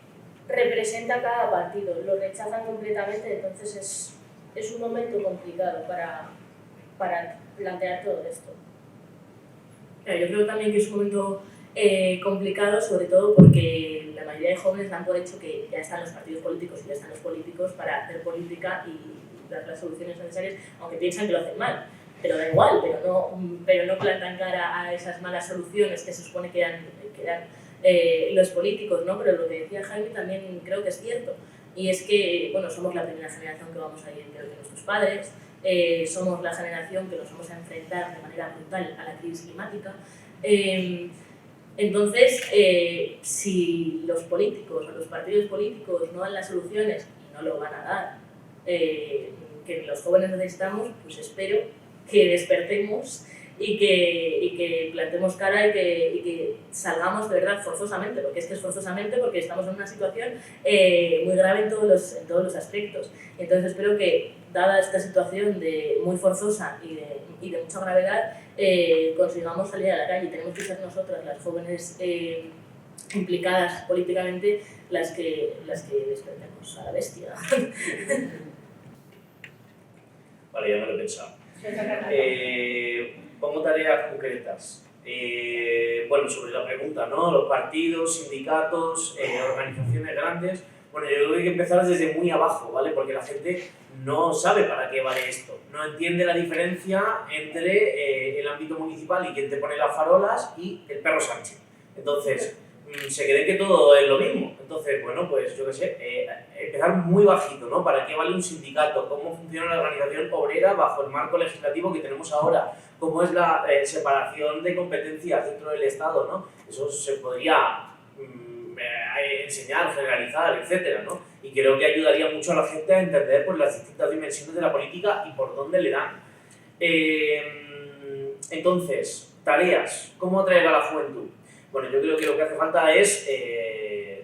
representa cada partido. Lo rechazan completamente, entonces es un momento complicado para plantear todo esto. Yo creo también que es un momento complicado, sobre todo porque la mayoría de jóvenes dan por hecho que ya están los partidos políticos y ya están los políticos para hacer política y dar las soluciones necesarias, aunque piensan que lo hacen mal. Pero da igual, pero no plantan cara a esas malas soluciones que se supone que dan los políticos, ¿no? Pero lo que decía Jaime también creo que es cierto, y es que, bueno, somos la primera generación que vamos a ir peor que nuestros padres, somos la generación que nos vamos a enfrentar de manera brutal a la crisis climática. Entonces, si los políticos o los partidos políticos no dan las soluciones, y no lo van a dar, que los jóvenes necesitamos, pues espero que despertemos y que plantemos cara y que salgamos de verdad forzosamente, porque es que es forzosamente, porque estamos en una situación muy grave en todos los aspectos. Entonces espero que, dada esta situación muy forzosa y de mucha gravedad, consigamos salir a la calle. Tenemos que ser nosotras, las jóvenes implicadas políticamente, las que despertemos a la bestia. Vale, ya me lo he pensado. Pongo tareas concretas. Bueno, sobre la pregunta, ¿no? Los partidos, sindicatos, organizaciones grandes. Bueno, yo creo que hay que empezar desde muy abajo, ¿vale? Porque la gente no sabe para qué vale esto. No entiende la diferencia entre el ámbito municipal y quien te pone las farolas y el perro Sánchez. Entonces, se cree que todo es lo mismo. Entonces, bueno, pues yo qué sé, empezar muy bajito, ¿no? ¿Para qué vale un sindicato? ¿Cómo funciona la organización obrera bajo el marco legislativo que tenemos ahora? ¿Cómo es la separación de competencias dentro del Estado, ¿no? Eso se podría enseñar, generalizar, etcétera, ¿no? Y creo que ayudaría mucho a la gente a entender pues, las distintas dimensiones de la política y por dónde le dan. Entonces, tareas, ¿cómo atraer a la juventud? Bueno, yo creo que lo que hace falta es,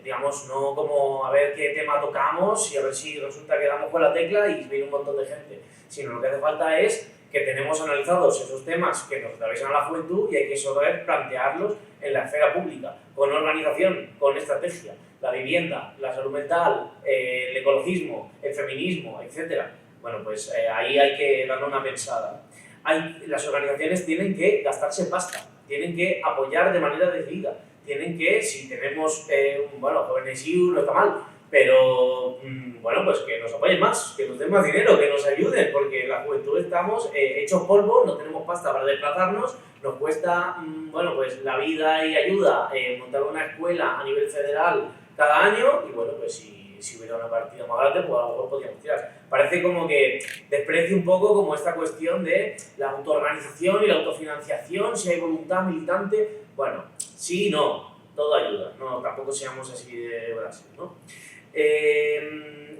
digamos, no como a ver qué tema tocamos y a ver si resulta que damos con la tecla y viene un montón de gente, sino lo que hace falta es que tenemos analizados esos temas que nos atraviesan a la juventud y hay que saber plantearlos en la esfera pública, con organización, con estrategia, la vivienda, la salud mental, el ecologismo, el feminismo, etc. Bueno, pues ahí hay que darle una pensada. Las organizaciones tienen que gastarse pasta, tienen que apoyar de manera decidida, tienen que, si tenemos, bueno, jóvenes IU no está mal, pero bueno, pues que nos apoyen más, que nos den más dinero, que nos ayuden, porque en la juventud estamos hechos polvo, no tenemos pasta para desplazarnos, nos cuesta, bueno, pues la vida y ayuda montar una escuela a nivel federal cada año, y bueno, pues si hubiera una partida más grande, pues a lo mejor podríamos tirar. Parece como que desprecia un poco como esta cuestión de la autoorganización y la autofinanciación, si hay voluntad militante. Bueno, sí y no, todo ayuda, no, tampoco seamos así de Brasil, ¿no?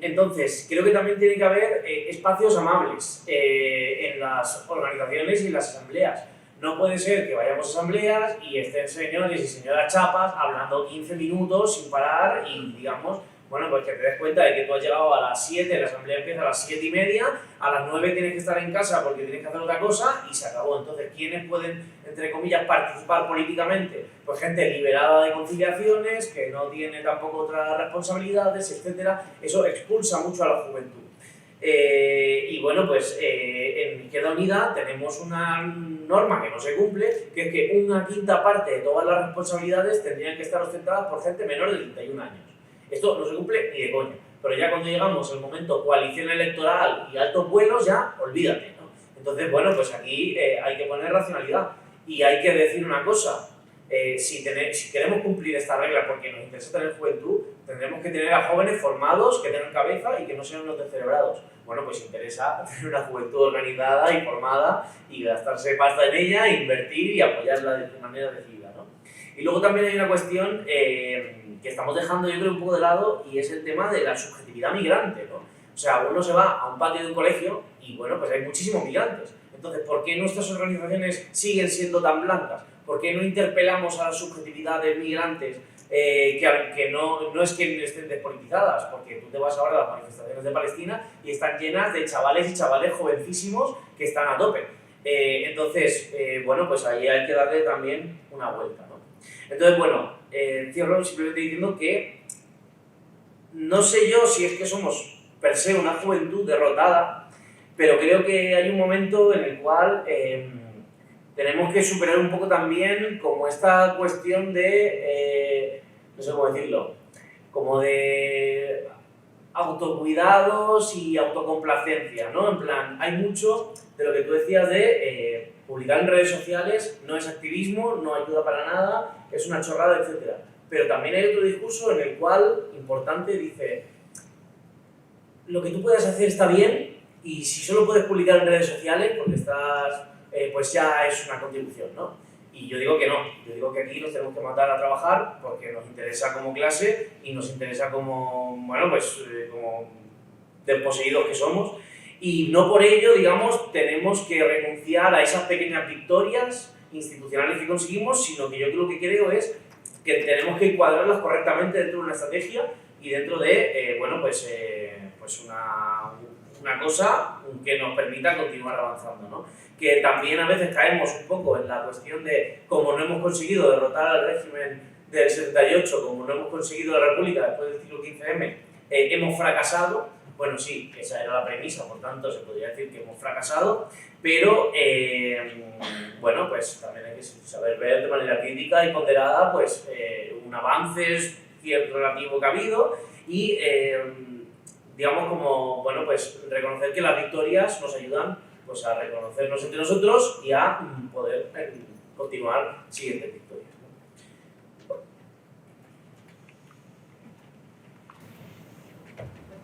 Entonces, creo que también tiene que haber espacios amables en las organizaciones y en las asambleas. No puede ser que vayamos a asambleas y estén señores y señoras chapas hablando 15 minutos sin parar y digamos, bueno, pues que te des cuenta de que tú has llegado a las 7, la asamblea empieza a las 7:30, a las 9 tienes que estar en casa porque tienes que hacer otra cosa y se acabó. Entonces, ¿quiénes pueden, entre comillas, participar políticamente? Pues gente liberada de conciliaciones, que no tiene tampoco otras responsabilidades, etc. Eso expulsa mucho a la juventud. Y bueno, pues en Izquierda Unida tenemos una norma que no se cumple, que es que una quinta parte de todas las responsabilidades tendrían que estar ostentadas por gente menor de 31 años. Esto no se cumple ni de coña, pero ya cuando llegamos al momento coalición electoral y altos vuelos, ya olvídate, ¿no? Entonces, bueno, pues aquí hay que poner racionalidad y hay que decir una cosa. Si queremos cumplir esta regla porque nos interesa tener juventud, tendremos que tener a jóvenes formados, que tengan cabeza y que no sean unos descerebrados. Bueno, pues interesa tener una juventud organizada y formada y gastarse pasta en ella, invertir y apoyarla de manera decidida, ¿no? Y luego también hay una cuestión que estamos dejando, yo creo, un poco de lado y es el tema de la subjetividad migrante, ¿no? O sea, uno se va a un patio de un colegio y, bueno, pues hay muchísimos migrantes. Entonces, ¿por qué nuestras organizaciones siguen siendo tan blancas? ¿Por qué no interpelamos a la subjetividad de migrantes que no es que estén despolitizadas? Porque tú te vas ahora a las manifestaciones de Palestina y están llenas de chavales y chavales jovencísimos que están a tope. Entonces, bueno, pues ahí hay que darle también una vuelta, ¿no? Entonces, bueno, cierro simplemente diciendo que no sé yo si es que somos per se una juventud derrotada, pero creo que hay un momento en el cual tenemos que superar un poco también como esta cuestión de, no sé cómo decirlo, como de autocuidados y autocomplacencia, ¿no? En plan, hay mucho de lo que tú decías de publicar en redes sociales, no es activismo, no ayuda para nada, es una chorrada, etc. Pero también hay otro discurso en el cual, importante, dice, lo que tú puedas hacer está bien y si solo puedes publicar en redes sociales porque estás, pues ya es una contribución, ¿no? Y yo digo que no, yo digo que aquí nos tenemos que matar a trabajar porque nos interesa como clase y nos interesa como, bueno, pues como desposeídos que somos y no por ello, digamos, tenemos que renunciar a esas pequeñas victorias institucionales que conseguimos, sino que yo lo que creo es que tenemos que encuadrarlas correctamente dentro de una estrategia y dentro de, bueno, pues una cosa que nos permita continuar avanzando, ¿no? Que también a veces caemos un poco en la cuestión de como no hemos conseguido derrotar al régimen del 78, como no hemos conseguido la República después del ciclo 15M, hemos fracasado. Bueno, sí, esa era la premisa, por tanto se podría decir que hemos fracasado, pero bueno, pues también hay que saber ver de manera crítica y ponderada pues un avance cierto relativo que ha habido y digamos como, bueno, pues reconocer que las victorias nos ayudan pues a reconocernos entre nosotros y a poder continuar siguientes victorias.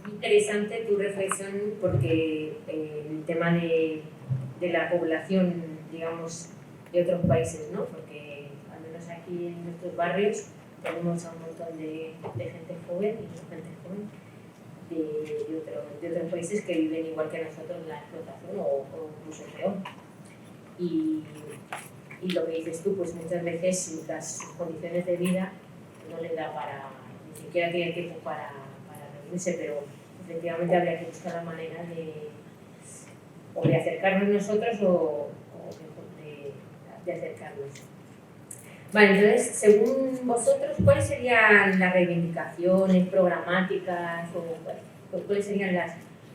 Interesante tu reflexión porque el tema de la población, digamos, de otros países, ¿no? Porque al menos aquí en nuestros barrios tenemos a un montón de gente joven y gente joven de otros países que viven igual que nosotros la explotación o incluso peor. Y lo que dices tú, pues muchas veces las condiciones de vida no les da para, ni siquiera tienen tiempo para reunirse, pero efectivamente habría que buscar la manera de acercarnos nosotros o de acercarnos. Vale, entonces, según vosotros, ¿cuáles serían las reivindicaciones programáticas o cuáles serían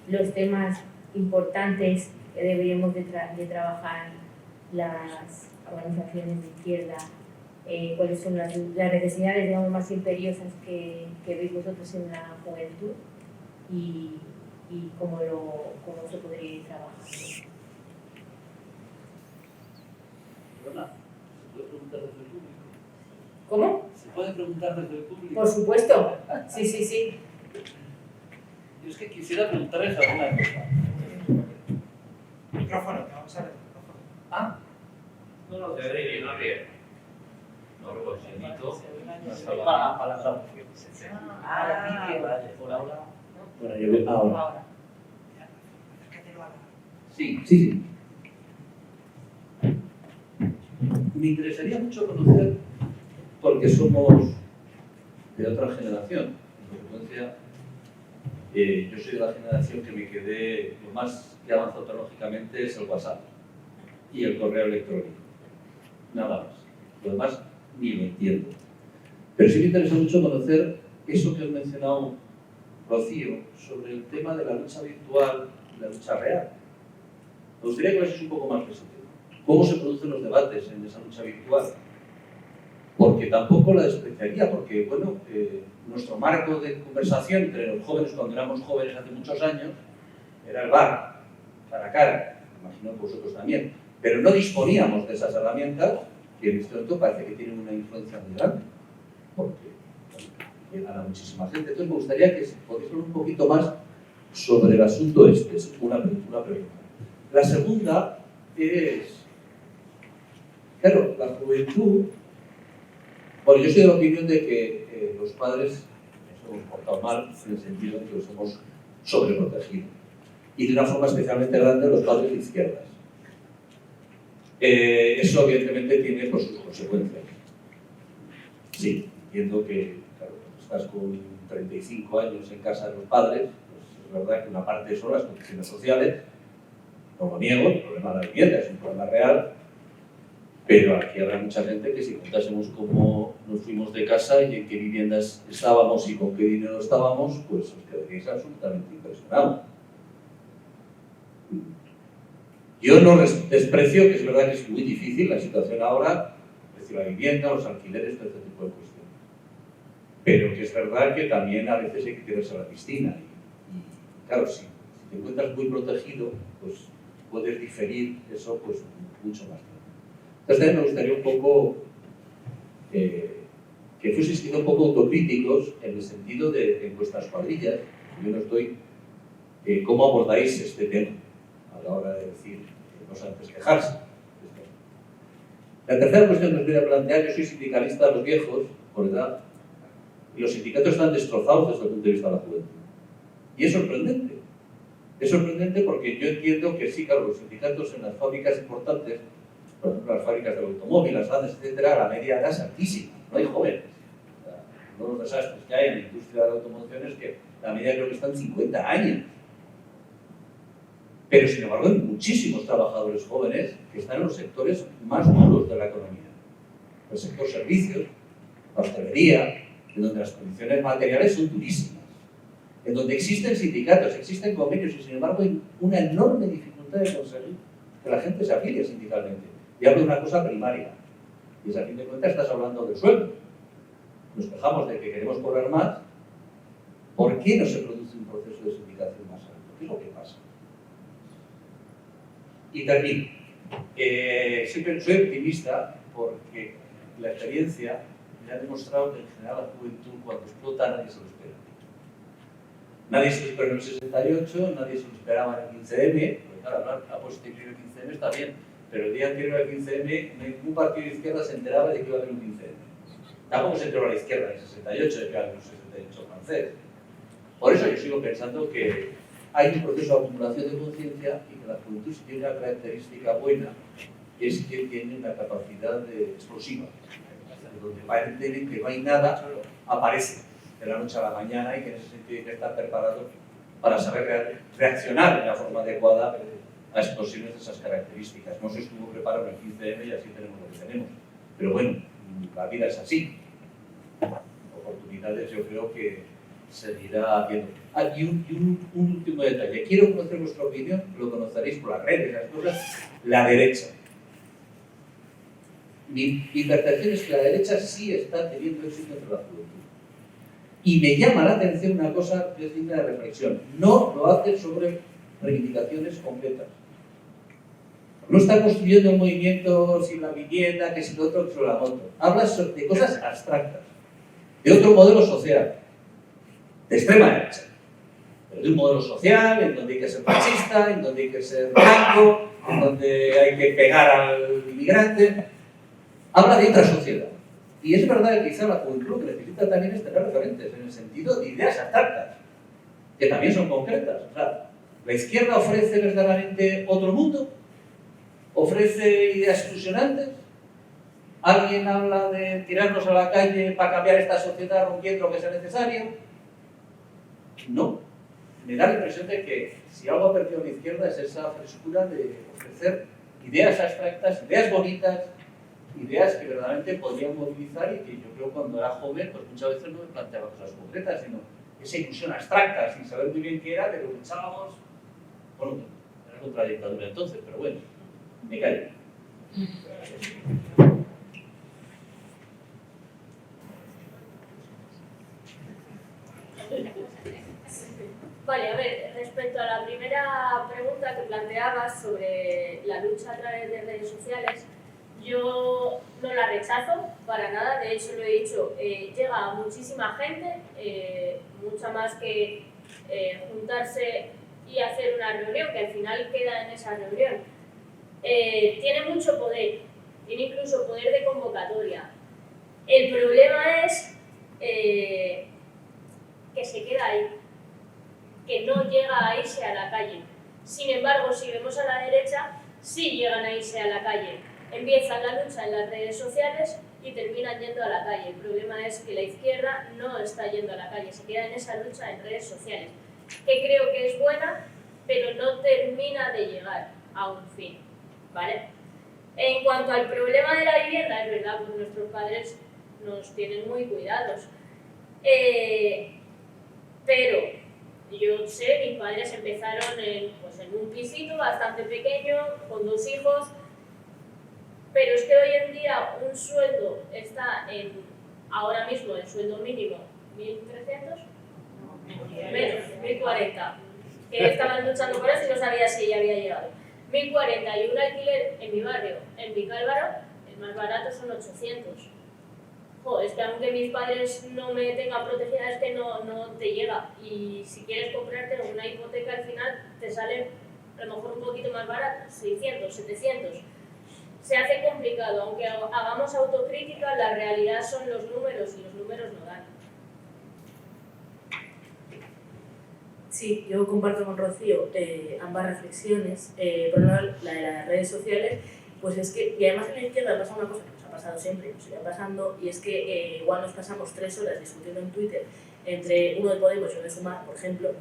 los temas importantes que deberíamos de trabajar las organizaciones de izquierda? ¿Cuáles son las necesidades, digamos, más imperiosas que veis vosotros en la juventud y cómo se podría ir trabajando? Perdona, ¿se puede preguntar desde el público? ¿Cómo? ¿Se puede preguntar desde el público? Por supuesto, sí. Yo es que quisiera preguntarles alguna cosa. Micrófono, que vamos a ver el micrófono. Ah, No, no, No ríe. No, lo siento. para la grabación. Vale, por ahora. Bueno, yo veo ahora. Sí. Me interesaría mucho conocer, porque somos de otra generación, en consecuencia, yo soy de la generación que me quedé, lo más que avanzó tecnológicamente es el WhatsApp y el correo electrónico, nada más. Lo demás ni lo entiendo. Pero sí me interesa mucho conocer eso que has mencionado, Rocío, sobre el tema de la lucha virtual y la lucha real. Me gustaría que hablases un poco más de ese tema. ¿Cómo se producen los debates en esa lucha virtual? Porque tampoco la despreciaría, porque, bueno, nuestro marco de conversación entre los jóvenes, cuando éramos jóvenes hace muchos años, era el bar, cara a cara, imagino que vosotros también, pero no disponíamos de esas herramientas que en este momento parece que tienen una influencia muy grande, porque llegan a muchísima gente. Entonces me gustaría que podéis hablar un poquito más sobre el asunto este, es una pregunta. La segunda es, claro, la juventud. Bueno, yo soy de la opinión de que los padres nos hemos portado mal en el sentido de que los hemos sobreprotegido. Y de una forma especialmente grande los padres de izquierdas. Eso evidentemente tiene pues, sus consecuencias. Sí, entiendo que, claro, estás con 35 años en casa de los padres, pues es verdad que una parte son las condiciones sociales, no lo niego, el problema de la vivienda es un problema real, pero aquí habrá mucha gente que si contásemos cómo nos fuimos de casa y en qué viviendas estábamos y con qué dinero estábamos, pues os quedaréis absolutamente impresionados. Yo no desprecio, que es verdad que es muy difícil la situación ahora, es decir, la vivienda, los alquileres, todo este tipo de cuestiones. Pero que es verdad que también a veces hay que tirarse a la piscina. Y claro, si te encuentras muy protegido, pues puedes diferir eso pues mucho más tiempo. Entonces también me gustaría un poco que fueseis siendo un poco autocríticos en el sentido de en vuestras cuadrillas, yo no estoy, cómo abordáis este tema a la hora de decir no sabes quejarse. La tercera cuestión que os voy a plantear, yo soy sindicalista de los viejos, por edad, y los sindicatos están destrozados desde el punto de vista de la juventud. Y es sorprendente. Es sorprendente porque yo entiendo que sí, claro, los sindicatos en las fábricas importantes, por ejemplo, las fábricas del automóvil, las grandes, etcétera, la media edad es altísima, no hay jóvenes. Uno de los desastres que hay en la industria de la automoción es que la media creo que está en 50 años. Pero, sin embargo, hay muchísimos trabajadores jóvenes que están en los sectores más duros de la economía. El sector servicios, la hostelería, en donde las condiciones materiales son durísimas, en donde existen sindicatos, existen convenios y, sin embargo, hay una enorme dificultad de conseguir que la gente se afilie sindicalmente. Y hablo de una cosa primaria. Y es, a fin de cuentas, estás hablando del sueldo. Nos quejamos de que queremos cobrar más. ¿Por qué no se produce un proceso de sindicación más alto? ¿Qué es lo que pasa? Y termino. Siempre soy optimista porque la experiencia me ha demostrado que en general la juventud cuando explota nadie se lo espera. Nadie se lo esperó en el 68, nadie se lo esperaba en el 15M, porque claro, hablar a posteriori del 15M está bien, pero el día anterior al 15M ningún partido de izquierda se enteraba de que iba a haber un 15M. Tampoco se entró a la izquierda en el 68, de que en el 68 francés. Por eso yo sigo pensando que hay un proceso de acumulación de conciencia y que la juventud, si tiene una característica buena, es que tiene una capacidad explosiva. Donde parece que no hay nada, aparece de la noche a la mañana y que en ese sentido hay que estar preparado para saber reaccionar de una forma adecuada a explosiones de esas características. No se estuvo preparado en el 15M y así tenemos lo que tenemos. Pero bueno, la vida es así. Oportunidades yo creo que seguirá habiendo. Y un último detalle. Quiero conocer vuestra opinión, lo conoceréis por las redes, las cosas. La derecha. Mi percepción es que la derecha sí está teniendo éxito entre la juventud. Y me llama la atención una cosa que es digna de reflexión. No lo hace sobre reivindicaciones concretas. No está construyendo un movimiento sin la vivienda, que si lo otro, que sobre la moto. Habla de cosas abstractas, de otro modelo social, de extrema derecha. Pero de un modelo social en donde hay que ser fascista, en donde hay que ser blanco, en donde hay que pegar al inmigrante. Habla de otra sociedad. Y es verdad que quizá la juventud lo que necesita también es tener referentes, en el sentido de ideas abstractas, que también son concretas. O sea, la izquierda ofrece verdaderamente otro mundo, ofrece ideas fusionantes. ¿Alguien habla de tirarnos a la calle para cambiar esta sociedad rompiendo lo que sea necesario? No. Me da la impresión de que si algo ha perdido la izquierda es esa frescura de ofrecer ideas abstractas, ideas bonitas, ideas que verdaderamente podrían movilizar y que yo creo cuando era joven pues muchas veces no me planteaba cosas concretas, sino esa ilusión abstracta, sin saber muy bien qué era, pero luchábamos. Bueno, era contra la dictadura entonces, pero bueno, me callo. Vale, a ver, respecto a la primera pregunta que planteabas sobre la lucha a través de redes sociales, yo no la rechazo para nada, de hecho lo he dicho, llega a muchísima gente, mucha más que juntarse y hacer una reunión, que al final queda en esa reunión. Tiene mucho poder, tiene incluso poder de convocatoria. El problema es que se queda ahí, que no llega a irse a la calle. Sin embargo, si vemos a la derecha, sí llegan a irse a la calle. Empiezan la lucha en las redes sociales y terminan yendo a la calle. El problema es que la izquierda no está yendo a la calle, se queda en esa lucha en redes sociales, que creo que es buena, pero no termina de llegar a un fin, ¿vale? En cuanto al problema de la vivienda, es verdad, pues nuestros padres nos tienen muy cuidados, pero yo sé, mis padres empezaron en un pisito bastante pequeño, con 2 hijos, pero es que hoy en día un sueldo está ahora mismo el sueldo mínimo, 1.300, menos, 1.040, que estaban luchando por eso y no sabía si ya había llegado. 1.040 y un alquiler en mi barrio, en Vicálvaro, el más barato son 800. Es que aunque mis padres no me tengan protegida, es que no te llega. Y si quieres comprarte una hipoteca, al final te sale a lo mejor un poquito más barato, 600, 700. Se hace complicado, aunque hagamos autocrítica, la realidad son los números y los números no dan. Sí, yo comparto con Rocío ambas reflexiones. Por un lado, la de las redes sociales, pues es que, y además en la izquierda pasa una cosa que nos ha pasado siempre, nos sigue pasando, y es que igual nos pasamos 3 horas discutiendo en Twitter entre uno de Podemos y uno de Sumar, por ejemplo,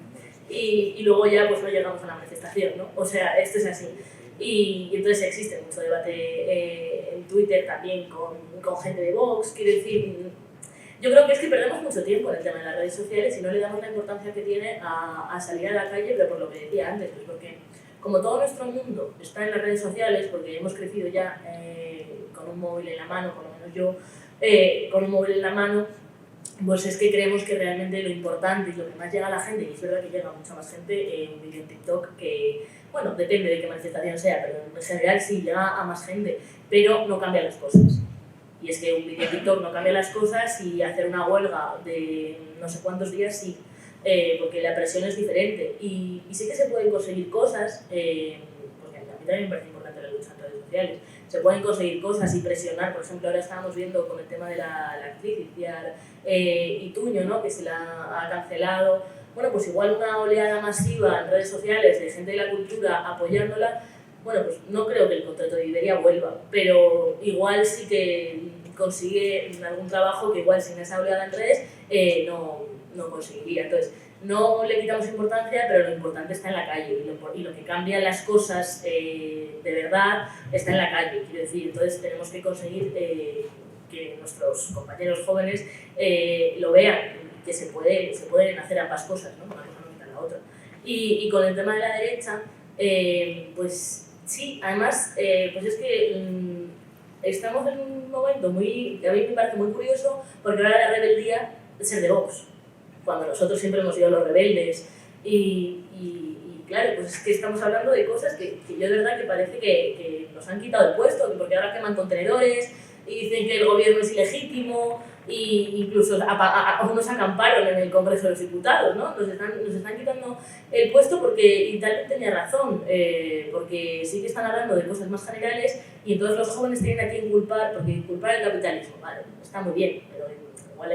y luego ya pues no llegamos a la manifestación, ¿no? O sea, esto es así. Y entonces existe mucho debate en Twitter también con gente de Vox, quiero decir, yo creo que es que perdemos mucho tiempo en el tema de las redes sociales y no le damos la importancia que tiene a salir a la calle, pero por lo que decía antes, pues porque como todo nuestro mundo está en las redes sociales, porque hemos crecido ya con un móvil en la mano, por lo menos yo, con un móvil en la mano, pues es que creemos que realmente lo importante y lo que más llega a la gente, y es verdad que llega a mucha más gente, un vídeo en TikTok que, bueno, depende de qué manifestación sea, pero en general sí llega a más gente, pero no cambia las cosas. Y es que un vídeo en TikTok no cambia las cosas y hacer una huelga de no sé cuántos días sí, porque la presión es diferente. Y sí que se pueden conseguir cosas, porque a mí también me parece importante la lucha en redes sociales, se pueden conseguir cosas y presionar. Por ejemplo, ahora estábamos viendo con el tema de la actriz Iciar Ituño, ¿no? Que se la ha cancelado. Bueno, pues igual una oleada masiva en redes sociales de gente de la cultura apoyándola, bueno, pues no creo que el contrato de Iberia vuelva, pero igual sí que consigue algún trabajo que igual sin esa oleada en redes no conseguiría. Entonces, no le quitamos importancia, pero lo importante está en la calle y lo que cambia las cosas de verdad está en la calle, quiero decir. Entonces tenemos que conseguir que nuestros compañeros jóvenes lo vean, que se pueden hacer ambas cosas, ¿no? Una cosa no quita la otra. Y con el tema de la derecha, pues sí, además, pues es que estamos en un momento que a mí me parece muy curioso, porque ahora la rebeldía es ser de Vox, cuando nosotros siempre hemos sido los rebeldes. Y claro, pues es que estamos hablando de cosas que yo de verdad que parece que nos han quitado el puesto, porque ahora queman contenedores y dicen que el gobierno es ilegítimo, y incluso unos acamparon en el Congreso de los Diputados, ¿no? Nos están quitando el puesto porque, y tal vez tenía razón, porque sí que están hablando de cosas más generales y entonces los jóvenes tienen a quién culpar, porque culpar el capitalismo, vale, está muy bien, pero igual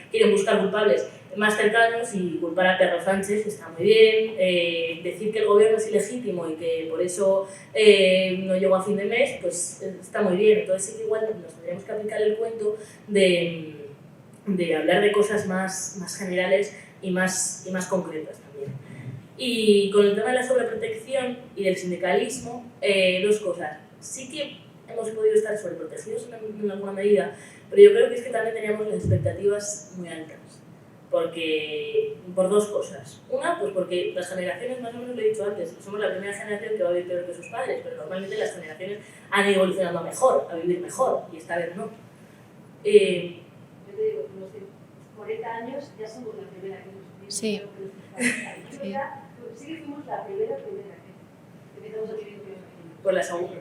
quieren buscar culpables más cercanos, y culpar a Pedro Sánchez está muy bien, decir que el gobierno es ilegítimo y que por eso no llegó a fin de mes, pues está muy bien. Entonces sí que igual nos tendríamos que aplicar el cuento de hablar de cosas más generales y más concretas también. Y con el tema de la sobreprotección y del sindicalismo, dos cosas. Sí que hemos podido estar sobreprotegidos en alguna medida, pero yo creo que es que también teníamos las expectativas muy altas. Por dos cosas. Una, pues porque las generaciones, más o menos lo he dicho antes, somos la primera generación que va a vivir peor que sus padres, pero normalmente las generaciones han ido evolucionando a mejor, a vivir mejor, y esta vez no. Yo te digo, los de 40 años ya somos la primera que nos vivimos. Sí. Sí. Sí que fuimos la primera que empezamos a vivir peor. Por la segunda.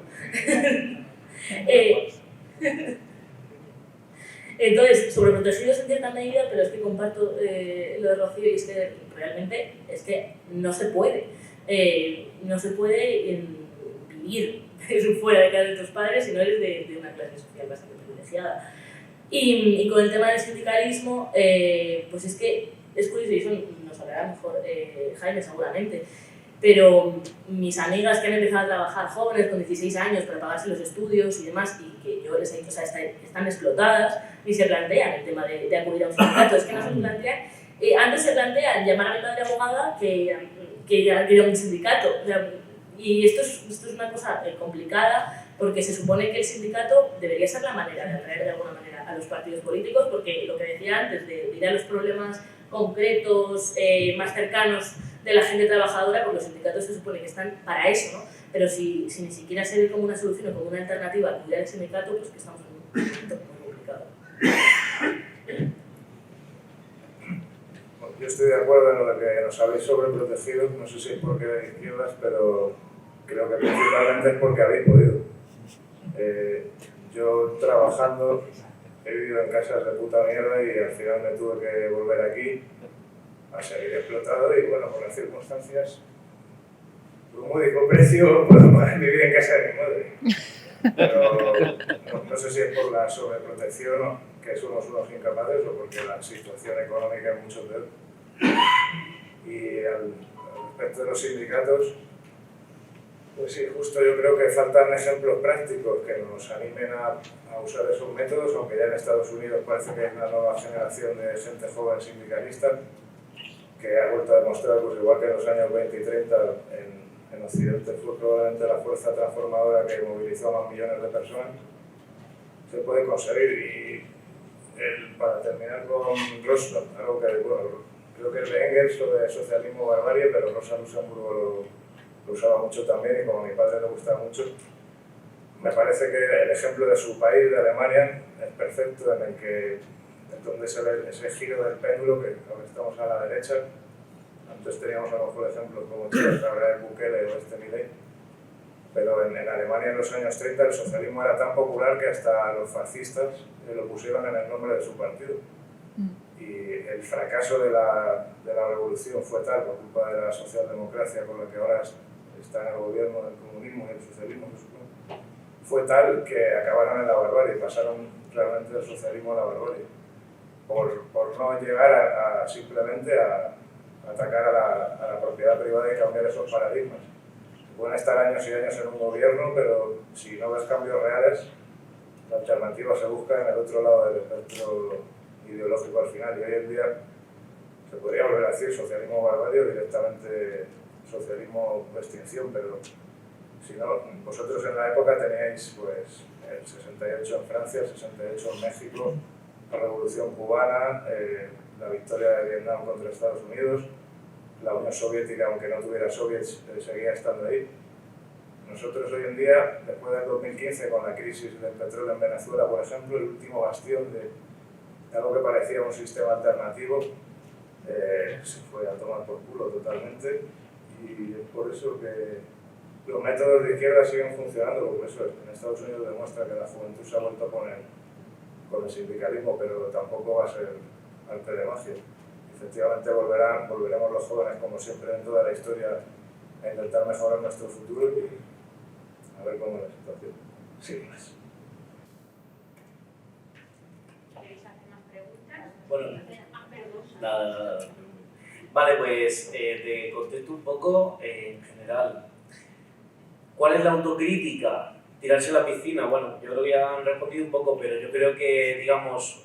Entonces, sobreprotegidos en cierta medida, pero es que comparto lo de Rocío, y es que realmente no se puede. No se puede vivir fuera de casa de tus padres si no eres de una clase social bastante privilegiada. Y con el tema del sindicalismo, pues es que es curioso, y eso nos hablará mejor Jaime seguramente, pero mis amigas que han empezado a trabajar jóvenes con 16 años para pagarse los estudios y demás, y que yo les he dicho, o sea, están explotadas, ni se plantean el tema de acudir a un sindicato. Es que no se plantean, antes se plantean llamar a mi madre abogada que ir a un sindicato. O sea, y esto es una cosa complicada, porque se supone que el sindicato debería ser la manera de atraer de alguna manera a los partidos políticos, porque lo que decía antes, de ir a los problemas concretos, más cercanos de la gente trabajadora, porque los sindicatos se supone que están para eso, ¿no? Pero si ni siquiera se ve como una solución o como una alternativa a acudir al sindicato, pues que estamos en un momento muy complicado. Yo estoy de acuerdo en lo que nos habéis sobreprotegido, no sé si es porque de izquierdas, pero creo que principalmente es porque habéis podido. Yo trabajando he vivido en casas de puta mierda y al final me tuve que volver aquí a seguir explotado, y bueno, por las circunstancias, por un módico precio puedo vivir en casa de mi madre. Pero no sé si es por la sobreprotección o que somos unos incapaces, o porque la situación económica es mucho peor. Y al respecto de los sindicatos, pues sí, justo yo creo que faltan ejemplos prácticos que nos animen a usar esos métodos, aunque ya en Estados Unidos parece que hay una nueva generación de gente joven sindicalista que ha vuelto a demostrar, pues igual que en los años 20 y 30 en Occidente fue probablemente la fuerza transformadora que movilizó a más millones de personas, se puede conseguir. Y para terminar con Rosa, algo que, bueno, creo que es de Engels o de socialismo barbarie, pero Rosa Luxemburgo lo usaba mucho también, y como a mi padre le gustaba mucho, me parece que el ejemplo de su país, de Alemania, es perfecto, en el que es donde se ve ese giro del péndulo, que ahora estamos a la derecha. Antes teníamos a lo mejor ejemplos como Gabriel Bukele o Milei, pero en Alemania en los años 30 el socialismo era tan popular que hasta los fascistas lo pusieron en el nombre de su partido. Y el fracaso de la revolución fue tal, por culpa de la socialdemocracia con la que ahora está en el gobierno del comunismo y el socialismo, fue tal que acabaron en la barbarie, pasaron realmente del socialismo a la barbarie, por no llegar simplemente a atacar a la propiedad privada y cambiar esos paradigmas. Pueden estar años y años en un gobierno, pero si no ves cambios reales, la alternativa se busca en el otro lado del espectro ideológico al final. Y hoy en día se podría volver a decir socialismo barbarie o directamente socialismo de extinción, pero si no, vosotros en la época teníais pues, el 68 en Francia, el 68 en México, la Revolución Cubana, la victoria de Vietnam contra Estados Unidos, la Unión Soviética, aunque no tuviera soviets, seguía estando ahí. Nosotros hoy en día, después del 2015, con la crisis del petróleo en Venezuela, por ejemplo, el último bastión de algo que parecía un sistema alternativo, se fue a tomar por culo totalmente, y es por eso que los métodos de izquierda siguen funcionando, porque eso en Estados Unidos demuestra que la juventud se ha vuelto con el sindicalismo, pero tampoco va a ser arte de magia. Efectivamente volveremos los jóvenes, como siempre en toda la historia, a intentar mejorar nuestro futuro y a ver cómo es la situación. Sin más. ¿Queréis hacer más preguntas? Bueno, Perdón. nada. Vale, pues te contesto un poco en general. ¿Cuál es la autocrítica? Tirarse a la piscina. Bueno, yo creo que ya han respondido un poco, pero yo creo que, digamos,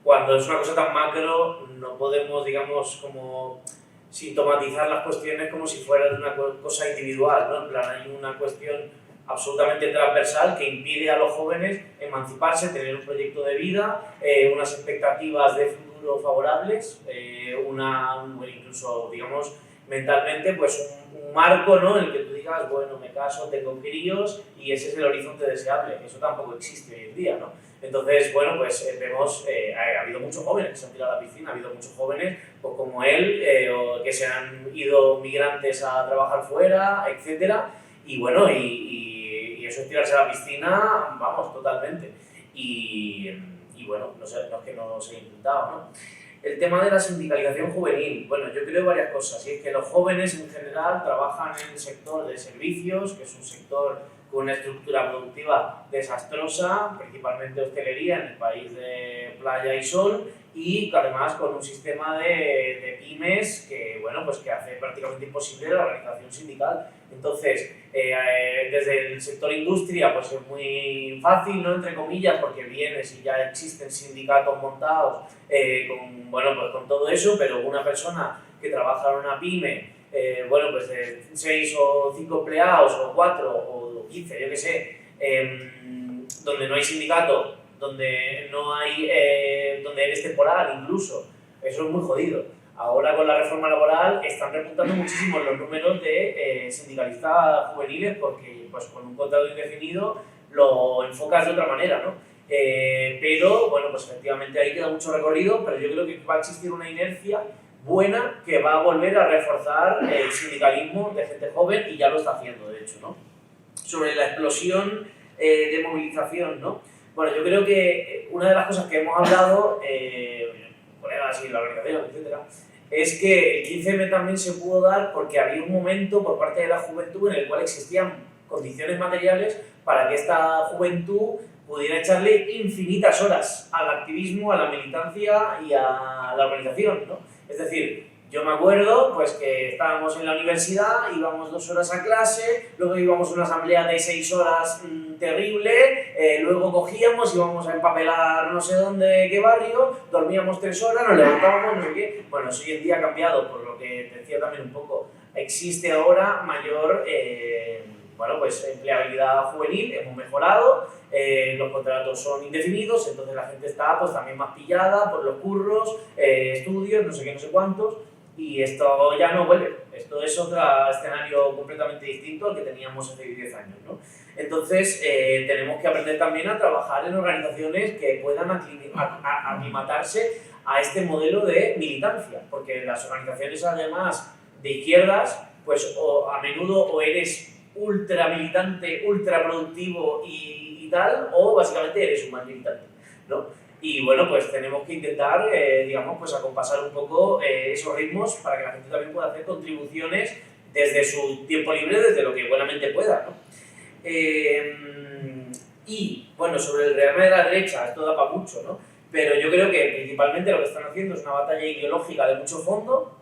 cuando es una cosa tan macro, no podemos, digamos, como sintomatizar las cuestiones como si fueran una cosa individual, ¿no? En plan, hay una cuestión absolutamente transversal que impide a los jóvenes emanciparse, tener un proyecto de vida, unas expectativas de futuro favorables, incluso, digamos, mentalmente, pues un marco, ¿no? En el que tú digas, bueno, me caso, tengo críos y ese es el horizonte deseable. Eso tampoco existe hoy en día, ¿no? Entonces, bueno, pues vemos, ha habido muchos jóvenes que se han tirado a la piscina, ha habido muchos jóvenes, pues como él, que se han ido migrantes a trabajar fuera, etcétera, y bueno, y eso es tirarse a la piscina, vamos, totalmente. Y bueno, no sé, no es que no se haya intentado, ¿no? El tema de la sindicalización juvenil, bueno, yo creo varias cosas, y es que los jóvenes en general trabajan en el sector de servicios, que es un sector con una estructura productiva desastrosa, principalmente hostelería en el país de playa y sol, y además con un sistema de pymes que, bueno, pues que hace prácticamente imposible la organización sindical. Entonces, desde el sector industria, pues es muy fácil, ¿no? Entre comillas, porque vienes y ya existen sindicatos montados con todo eso, pero una persona que trabaja en una pyme, bueno, pues de 6 o 5 empleados, o 4 o 15, yo qué sé, donde no hay sindicato, donde no hay, donde eres temporal incluso, eso es muy jodido. Ahora con la reforma laboral están repuntando muchísimo los números de sindicalistas juveniles porque pues con un contrato indefinido lo enfocas de otra manera, ¿no? Pero bueno, pues efectivamente ahí queda mucho recorrido, pero yo creo que va a existir una inercia buena que va a volver a reforzar el sindicalismo de gente joven y ya lo está haciendo, de hecho, ¿no? Sobre la explosión de movilización, ¿no? Bueno, yo creo que una de las cosas que hemos hablado, colegas y la organización, etcétera, es que el 15M también se pudo dar porque había un momento por parte de la juventud en el cual existían condiciones materiales para que esta juventud pudiera echarle infinitas horas al activismo, a la militancia y a la organización, ¿no? Es decir, yo me acuerdo pues, que estábamos en la universidad, íbamos 2 horas a clase, luego íbamos a una asamblea de 6 horas terrible, luego cogíamos, íbamos a empapelar no sé dónde, qué barrio, dormíamos 3 horas, nos levantábamos, no sé qué. Bueno, eso hoy en día ha cambiado, por lo que decía también un poco. Existe ahora mayor empleabilidad juvenil, hemos mejorado, los contratos son indefinidos, entonces la gente está pues, también más pillada por los curros, estudios, no sé qué, no sé cuántos. Y esto ya no vuelve, esto es otro escenario completamente distinto al que teníamos hace 10 años, ¿no? Entonces, tenemos que aprender también a trabajar en organizaciones que puedan aclimatarse a este modelo de militancia, porque las organizaciones, además de izquierdas, pues a menudo o eres ultra militante, ultra productivo y tal, o básicamente eres un mal militante, ¿no? Y bueno, pues tenemos que intentar, pues acompasar un poco esos ritmos para que la gente también pueda hacer contribuciones desde su tiempo libre, desde lo que buenamente pueda, ¿no? Y, bueno, sobre el rearme de la derecha, esto da para mucho, ¿no? Pero yo creo que principalmente lo que están haciendo es una batalla ideológica de mucho fondo,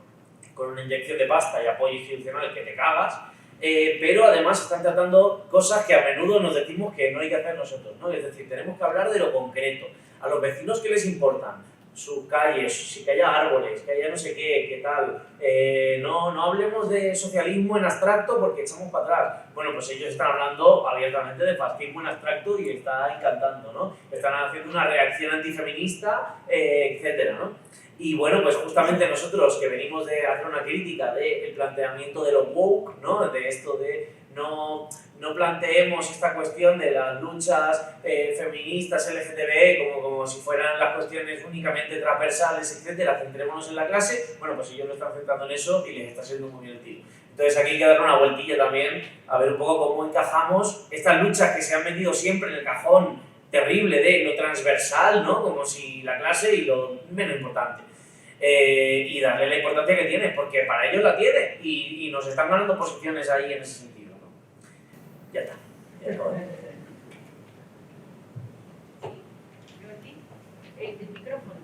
con una inyección de pasta y apoyo institucional que te cagas, pero además están tratando cosas que a menudo nos decimos que no hay que hacer nosotros, ¿no? Es decir, tenemos que hablar de lo concreto. A los vecinos, ¿qué les importan? Sus calles, que haya árboles, que haya no sé qué tal. No hablemos de socialismo en abstracto porque echamos para atrás. Bueno, pues ellos están hablando abiertamente de fascismo en abstracto y está encantando, ¿no? Están haciendo una reacción antifeminista, etcétera, ¿no? Y bueno, pues justamente nosotros que venimos de hacer una crítica del planteamiento de lo woke, ¿no? De esto de no planteemos esta cuestión de las luchas feministas LGTB como si fueran las cuestiones únicamente transversales, etcétera, centrémonos en la clase. Bueno, pues ellos lo están centrando en eso y les está siendo muy bien el tiro. Entonces aquí hay que dar una vueltilla también a ver un poco cómo encajamos estas luchas que se han metido siempre en el cajón terrible de lo transversal, ¿no? Como si la clase y lo menos importante. Y darle la importancia que tiene, porque para ellos la tiene y nos están ganando posiciones ahí en ese sentido, ¿no? Ya está. El micrófono.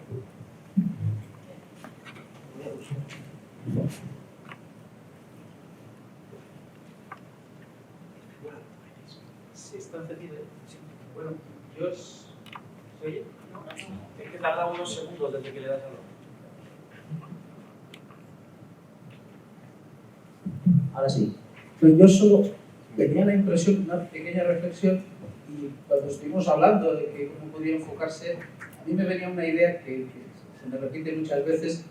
Sí, está encendido. Sí. Bueno, yo ¿se oye? No. Es que tarda unos segundos desde que le das a lo. Ahora sí. Pues yo solo tenía la impresión, una pequeña reflexión, y cuando estuvimos hablando de que cómo podría enfocarse, a mí me venía una idea que se me repite muchas veces,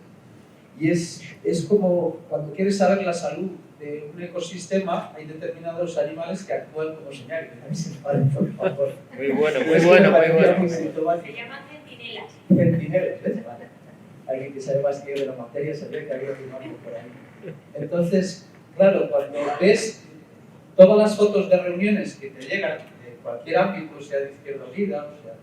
y es como cuando quieres saber la salud de un ecosistema, hay determinados animales que actúan como señales. Por favor. Muy bueno, muy bueno, muy bueno. Se llaman centinelas. Centinelas, ¿ves? Vale. Alguien que sabe más que yo de la materia sabía que había que algo por ahí. Entonces, claro, cuando ves todas las fotos de reuniones que te llegan de cualquier ámbito, sea de Izquierda Unida, o sea